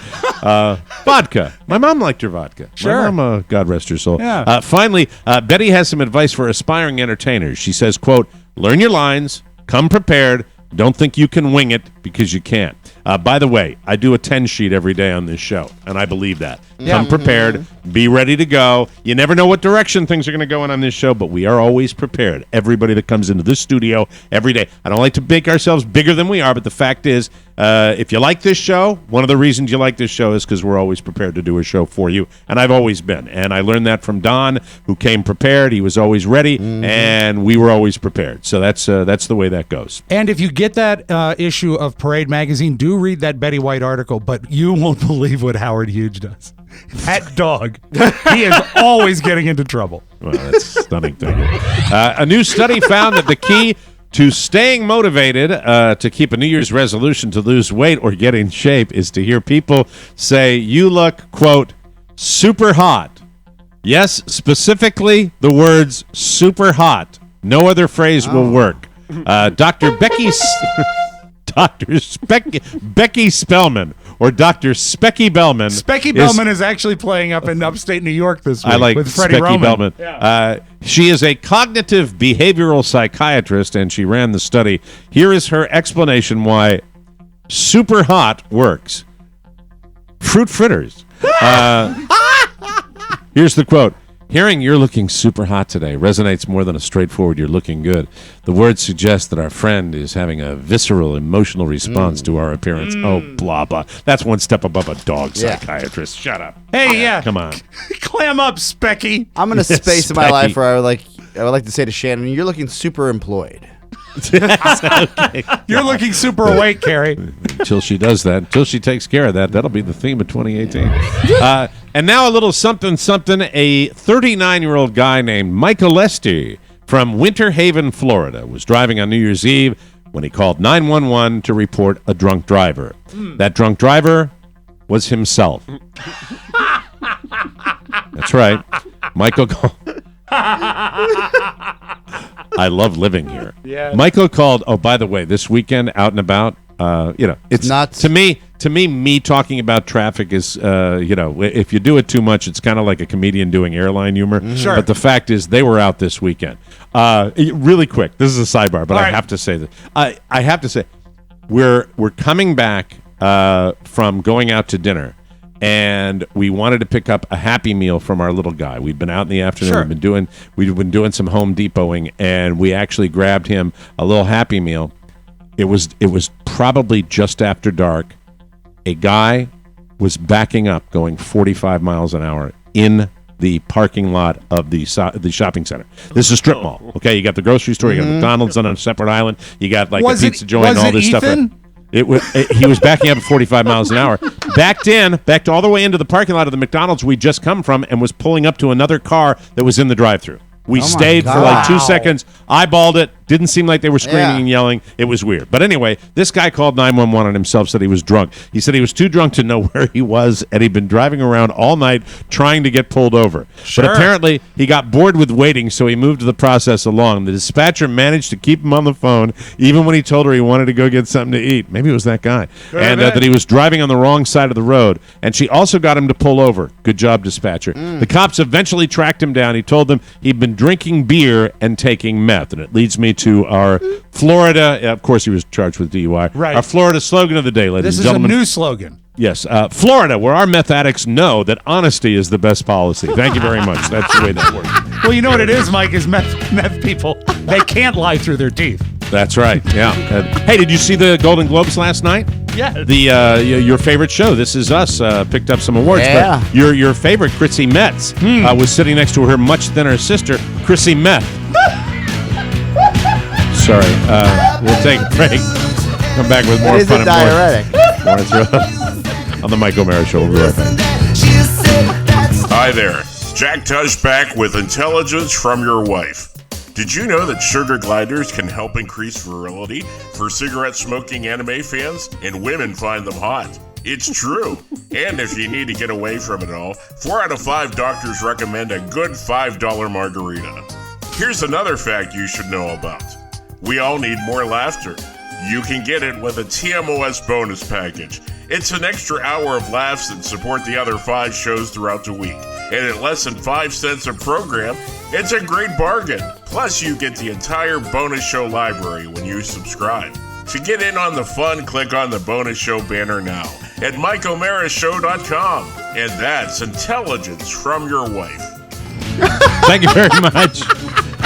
Vodka. My mom liked her vodka. Sure. My mom, God rest her soul. Yeah. Finally, Betty has some advice for aspiring entertainers. She says, quote, "Learn your lines, come prepared, don't think you can wing it because you can't." By the way, I do a 10-sheet every day on this show, and I believe that. Come prepared, be ready to go. You never know what direction things are going to go in on this show, but we are always prepared. Everybody that comes into this studio every day. I don't like to make ourselves bigger than we are, but the fact is, if you like this show, one of the reasons you like this show is because we're always prepared to do a show for you, and I've always been. And I learned that from Don, who came prepared. He was always ready, and we were always prepared. So that's the way that goes. And if you get that issue of Parade magazine, do read that Betty White article, but you won't believe what Howard Hughes does. That dog, he is always getting into trouble. Well, that's stunning. Thank you. A new study found that the key to staying motivated to keep a New Year's resolution to lose weight or get in shape is to hear people say, "You look," quote, "super hot." Yes, specifically the words "super hot." No other phrase will work. Dr. Becky Spellman, or Dr. Specky Bellman. Specky Bellman is actually playing up in upstate New York this week. I like with Freddie Specky Roman. Bellman. Yeah. She is a cognitive behavioral psychiatrist, and she ran the study. Here is her explanation why super hot works. Fruit fritters. Here's the quote. Hearing "you're looking super hot today" resonates more than a straightforward "you're looking good." The words suggest that our friend is having a visceral, emotional response to our appearance. Oh, blah, blah. That's one step above a dog psychiatrist. Shut up. Hey, yeah. Come on. Clam up, Specky. I'm in a space in my life where I would like to say to Shannon, you're looking super employed. Okay. You're looking super awake, Carrie. Until she does that, until she takes care of that, that'll be the theme of 2018. And now a little something. A 39-year-old guy named Michael Lester from Winter Haven, Florida, was driving on New Year's Eve when he called 911 to report a drunk driver. That drunk driver was himself. That's right. Michael called. I love living here. Yeah. Michael called. Oh, by the way, this weekend out and about. It's nuts. To me, talking about traffic is, if you do it too much, it's kind of like a comedian doing airline humor. Sure. But the fact is, they were out this weekend. Really quick, this is a sidebar, but I have to say that I have to say, we're coming back from going out to dinner. And we wanted to pick up a Happy Meal from our little guy. We'd been out in the afternoon. Sure. We've been doing some Home Depoting, and we actually grabbed him a little Happy Meal. It was probably just after dark. A guy was backing up, going 45 miles an hour in the parking lot of the shopping center. This is a strip mall. Okay, you got the grocery store, you got McDonald's on a separate island, you got like a pizza joint, and all this stuff. He was backing up at 45 miles an hour. Backed all the way into the parking lot of the McDonald's we just come from, and was pulling up to another car that was in the drive-thru. We stayed for like 2 seconds, eyeballed it, didn't seem like they were screaming and yelling. It was weird. But anyway, this guy called 911 on himself, said he was drunk. He said he was too drunk to know where he was, and he'd been driving around all night trying to get pulled over. Sure. But apparently, he got bored with waiting, so he moved the process along. The dispatcher managed to keep him on the phone, even when he told her he wanted to go get something to eat. Maybe it was that guy. And that he was driving on the wrong side of the road. And she also got him to pull over. Good job, dispatcher. The cops eventually tracked him down. He told them he'd been drinking beer and taking meth. And it leads me to our Florida, of course he was charged with DUI. Right. Our Florida slogan of the day, ladies This and is a gentlemen. new slogan. Yes, Florida, where our meth addicts know that honesty is the best policy. Thank you very much. That's the way that works. Well, you know what it is, Mike, is meth people. They can't lie through their teeth. That's right, yeah. Hey, did you see the Golden Globes last night? Yeah. Your favorite show, This Is Us, picked up some awards. Yeah. But your favorite, Chrissy Metz, was sitting next to her much thinner sister, Chrissy Meth. Sorry, we'll take a break. Come back with more fun and more on the Mike O'Mara Show. We'll be right back. Hi there, Jack Tush back with intelligence from your wife. Did you know that sugar gliders can help increase virility for cigarette smoking anime fans? And women find them hot. It's true. And if you need to get away from it all, 4 out of 5 doctors recommend a good $5 margarita. Here's another fact you should know about. We all need more laughter. You can get it with a TMOS bonus package. It's an extra hour of laughs that support the other 5 shows throughout the week. And at less than 5 cents a program, it's a great bargain. Plus, you get the entire bonus show library when you subscribe. To get in on the fun, click on the bonus show banner now at MikeO'MaraShow.com. And that's intelligence from your wife. Thank you very much.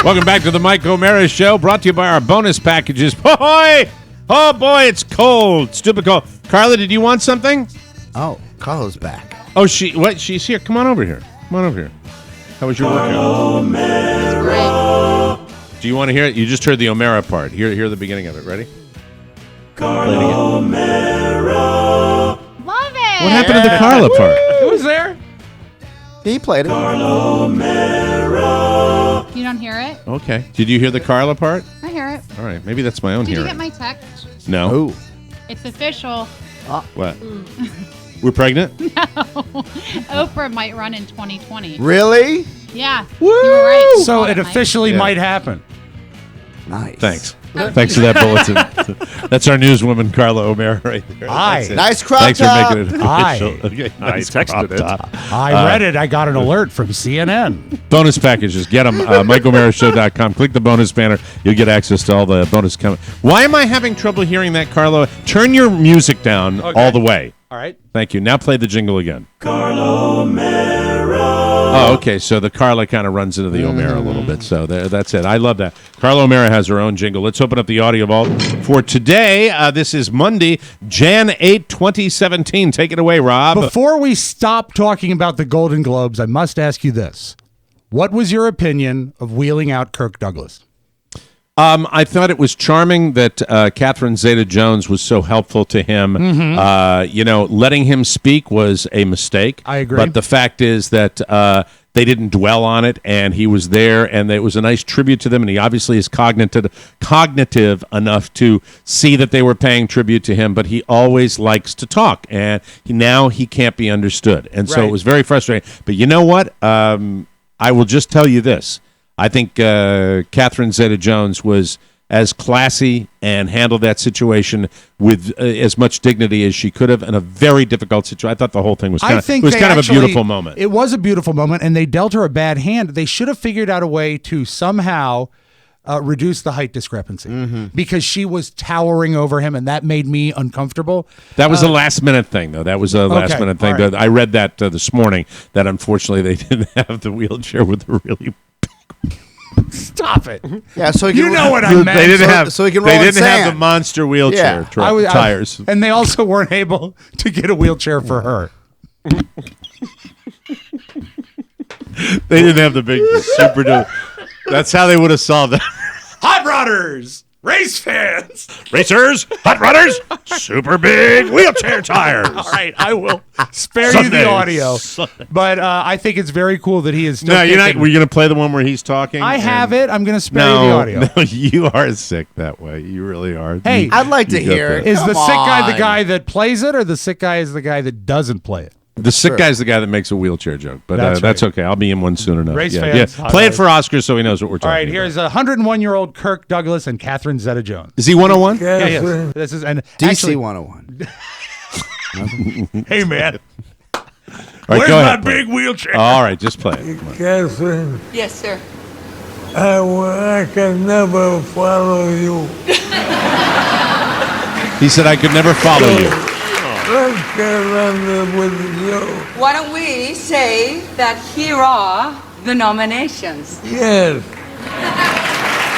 Welcome back to the Mike O'Mara Show, brought to you by our bonus packages. Boy! Oh, boy, it's cold. Stupid cold. Carla, did you want something? Oh, Carla's back. Oh, she's here. Come on over here. Come on over here. How was your workout? Do you want to hear it? You just heard the O'Mara part. Hear the beginning of it. Ready? Play it again. Love it. What happened to the Carla part? It was there. He played it. You don't hear it? Okay. Did you hear the Carla part? I hear it. All right. Maybe that's my own Did you hearing. get my text? No. Ooh. It's official. What? We're pregnant? No. Oprah might run in 2020. Really? Yeah. You were right. So Called it Mike. officially might happen. Nice. Thanks. Thanks for that bulletin. That's our newswoman, Carla O'Mara, right there. Aye. That's it. Nice crop Thanks top. for making it Aye. official. Okay, nice I texted crop it. top. I read it. I got an alert from CNN. Bonus packages. Get them. MikeO'MaraShow.com. Click the bonus banner. You'll get access to all the bonus coming. Why am I having trouble hearing that, Carlo? Turn your music down all the way. All right. Thank you. Now play the jingle again. Carlo Mero. Oh, okay. So the Carla kind of runs into the O'Mara a little bit. So that's it. I love that. Carla O'Mara has her own jingle. Let's open up the audio vault for today. This is Monday, Jan 8, 2017. Take it away, Rob. Before we stop talking about the Golden Globes, I must ask you this. What was your opinion of wheeling out Kirk Douglas? I thought it was charming that Catherine Zeta-Jones was so helpful to him. Letting him speak was a mistake. I agree. But the fact is that they didn't dwell on it, and he was there, and it was a nice tribute to them, and he obviously is cognitive enough to see that they were paying tribute to him, but he always likes to talk, and now he can't be understood. And so it was very frustrating. But you know what? I will just tell you this. I think Catherine Zeta-Jones was as classy and handled that situation with as much dignity as she could have in a very difficult situation. I thought the whole thing was kind of a beautiful moment. It was a beautiful moment, and they dealt her a bad hand. They should have figured out a way to somehow reduce the height discrepancy because she was towering over him, and that made me uncomfortable. That was a last-minute thing, though. That was a last-minute thing. Right. I read that this morning, that unfortunately they didn't have the wheelchair with the really... Stop it! Yeah, so you know what I meant. They didn't have. So he can They roll in didn't have sand. the monster wheelchair tires, and they also weren't able to get a wheelchair for her. They didn't have the big super. That's how they would have solved that. Hot rodders, race fans, Racers, hot rodders, super big wheelchair tires. All right, I will spare you the audio, but I think it's very cool that he is still. No, you're not. We're going to play the one where he's talking. I have it. I'm going to spare you the audio. No, you are sick that way. You really are. Hey, I'd like to hear it. Is the Come sick guy the on. guy that plays it, or the sick guy is the guy that doesn't play it? The sick guy's the guy that makes a wheelchair joke, but That's that's right. okay. I'll be in one soon enough. Race yeah, fans, yeah. Play it for Oscar so he knows what we're All talking right, about. here's 101-year-old Kirk Douglas and Catherine Zeta-Jones. Is he 101? Yeah, yes. This is DC actually, 101. Hey man, All right, where's go my ahead. big wheelchair? All right, just play it. Come on. Catherine, Yes, sir. I can never follow you. He said I could never follow you. Let's get on with you. Why don't we say that here are the nominations? Yes.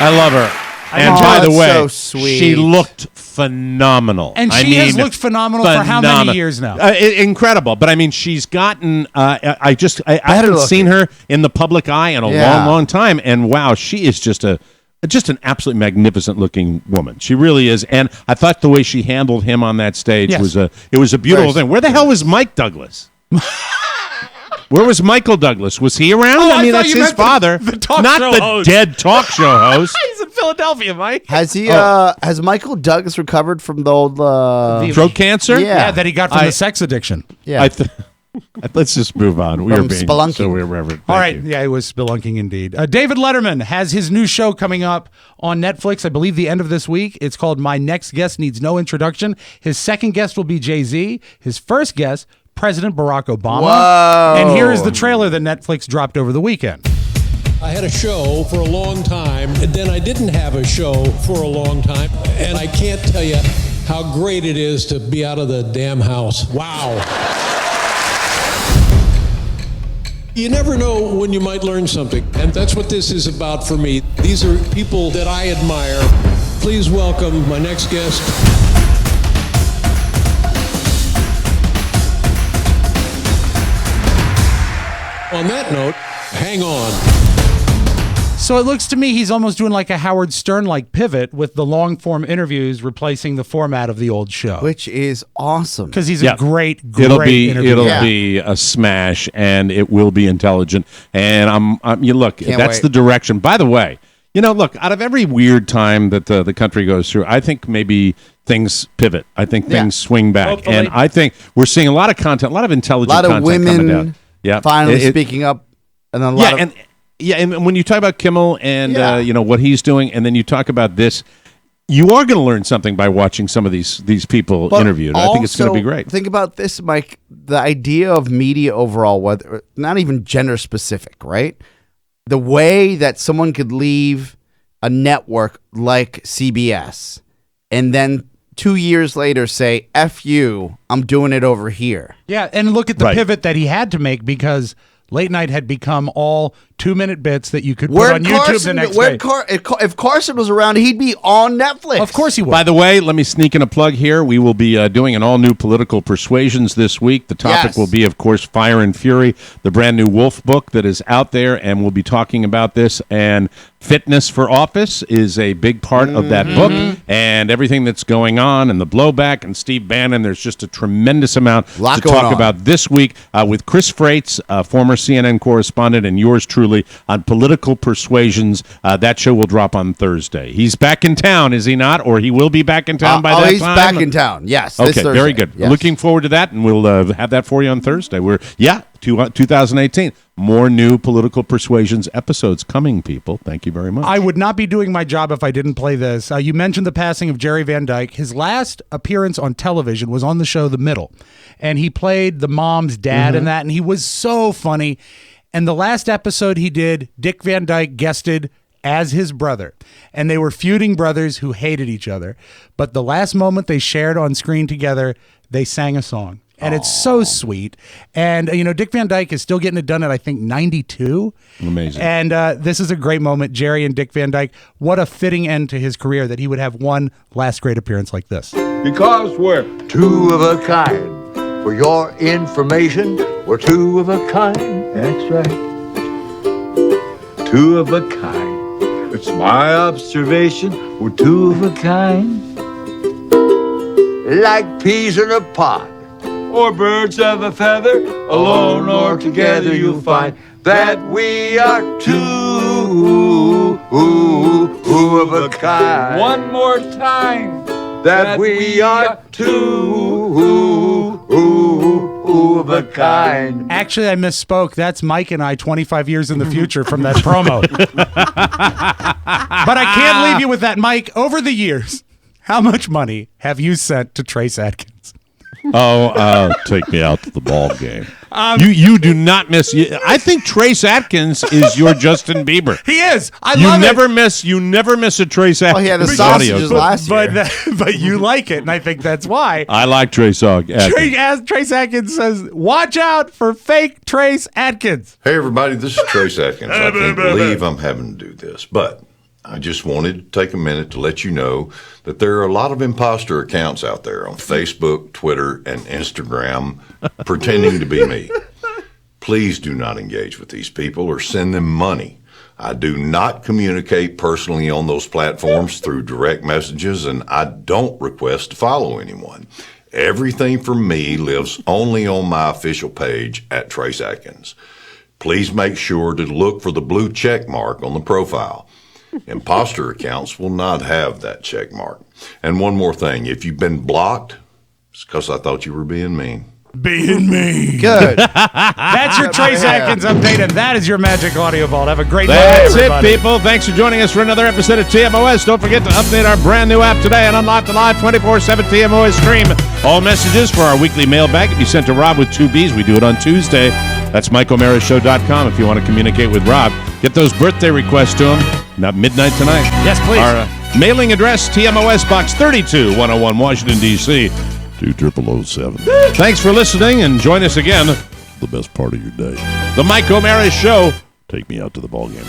I love her. And by the that's way, so sweet. she looked phenomenal. And she has looked phenomenal for how many years now? Incredible. But I mean, she's gotten. I haven't seen her in the public eye in a long, long time. And wow, she is just an absolutely magnificent looking woman. She really is. And I thought the way she handled him on that stage was a beautiful thing. Where the hell was Mike Douglas? Where was Michael Douglas? Was he around? Oh, I mean, thought that's you his meant father, the talk not show the host. dead talk show host. He's in Philadelphia, Mike. Has he? Has Michael Douglas recovered from the old Throat cancer? Yeah, that he got from the sex addiction. Yeah. Let's just move on. We From are being spelunking. so irreverent. All Thank right. you. Yeah, it was spelunking indeed. David Letterman has his new show coming up on Netflix, I believe the end of this week. It's called My Next Guest Needs No Introduction. His second guest will be Jay-Z. His first guest, President Barack Obama. Whoa. And here is the trailer that Netflix dropped over the weekend. I had a show for a long time, and then I didn't have a show for a long time. And I can't tell you how great it is to be out of the damn house. Wow. You never know when you might learn something, and that's what this is about for me. These are people that I admire. Please welcome my next guest. On that note, hang on. So it looks to me he's almost doing like a Howard Stern-like pivot with the long-form interviews replacing the format of the old show. which is awesome. Because he's Yeah. a great It'll be interviewer. be a smash, and it will be intelligent. And that's wait. the direction. By the way, look, out of every weird time that the country goes through, I think maybe things pivot. I think things swing back, Hopefully. and I think we're seeing a lot of content, a lot of A intelligent lot of content coming down. women Yeah, finally speaking up, and then a lot of and when you talk about Kimmel and Yeah. what he's doing, and then you talk about this, you are going to learn something by watching some of these people But interviewed. I think it's going to be also, great. Think about this, Mike. The idea of media overall, whether not even gender specific, right? The way that someone could leave a network like CBS and then 2 years later say, F you, I'm doing it over here. Yeah, and look at the Right. pivot that he had to make because late night had become all 2-minute bits that you could put on YouTube the next day. If Carson was around, he'd be on Netflix. Of course he would. By the way, let me sneak in a plug here. We will be doing an all-new Political Persuasions this week. The topic will be, of course, Fire and Fury, the brand new Wolf book that is out there, and we'll be talking about this. And fitness for office is a big part of that book, and everything that's going on, and the blowback, and Steve Bannon. There's just a tremendous amount to talk about this week with Chris Freitz, former CNN correspondent, and yours truly on Political Persuasions. That show will drop on Thursday. He's back in town, is he not? Or he will be back in town by that time? He's back in town, yes. Okay, very good. Yes. Looking forward to that, and we'll have that for you on Thursday. 2018. More new Political Persuasions episodes coming, people. Thank you very much. I would not be doing my job if I didn't play this. You mentioned the passing of Jerry Van Dyke. His last appearance on television was on the show The Middle, and he played the mom's dad in that, and he was so funny. And the last episode he did, Dick Van Dyke guested as his brother, and they were feuding brothers who hated each other. But the last moment they shared on screen together, they sang a song. And it's so sweet. And, Dick Van Dyke is still getting it done at, I think, 92. Amazing. And this is a great moment. Jerry and Dick Van Dyke, what a fitting end to his career that he would have one last great appearance like this. Because we're two of a kind. For your information, we're two of a kind. That's right. Two of a kind. It's my observation, we're two of a kind. Like peas in a pod. Or birds of a feather, alone or together, you'll find that we are two of a kind. One more time, that we are two of a kind. Actually, I misspoke. That's Mike and I 25 years in the future from that promo. But I can't leave you with that, Mike. Over the years, how much money have you sent to Trace Adkins? Take me out to the ball game. You do not miss. I think Trace Adkins is your Justin Bieber. He is. You never miss a Trace Adkins. Well, he had the sausages last year. But you like it, and I think that's why. I like Trace Adkins. Trace Adkins says, watch out for fake Trace Adkins. Hey, everybody, this is Trace Adkins. I can't believe I'm having to do this, but I just wanted to take a minute to let you know that there are a lot of imposter accounts out there on Facebook, Twitter, and Instagram pretending to be me. Please do not engage with these people or send them money. I do not communicate personally on those platforms through direct messages, and I don't request to follow anyone. Everything from me lives only on my official page at Trace Adkins. Please make sure to look for the blue check mark on the profile. Imposter accounts will not have that check mark. And one more thing, if you've been blocked, it's because I thought you were being mean. Being mean. Good. That's your Trace Adkins update, and that is your Magic Audio Vault. Have a great night, That's everybody. it, people. Thanks for joining us for another episode of TMOS. Don't forget to update our brand new app today and unlock the live 24/7 TMOS stream. All messages for our weekly mailbag can be sent to Rob with 2 B's. We do it on Tuesday. That's MikeO'MaraShow.com if you want to communicate with Rob. Get those birthday requests to him. Not midnight tonight. Yes, please. Our mailing address, TMOS Box 32, 101 Washington, D.C. 20007. Thanks for listening, and join us again. The best part of your day. The Mike O'Mara Show. Take me out to the ball game.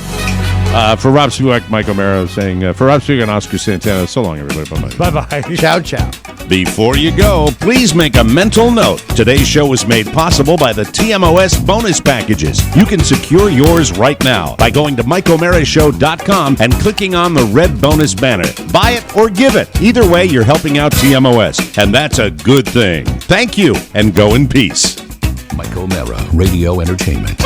For Rob Spivak, Mike O'Mara saying, for Rob Spivak and Oscar Santana, so long, everybody. Bye-bye. Bye-bye. Ciao, ciao. Before you go, please make a mental note. Today's show was made possible by the TMOS bonus packages. You can secure yours right now by going to MikeO'MaraShow.com and clicking on the red bonus banner. Buy it or give it. Either way, you're helping out TMOS, and that's a good thing. Thank you, and go in peace. Mike O'Mara, Radio Entertainment.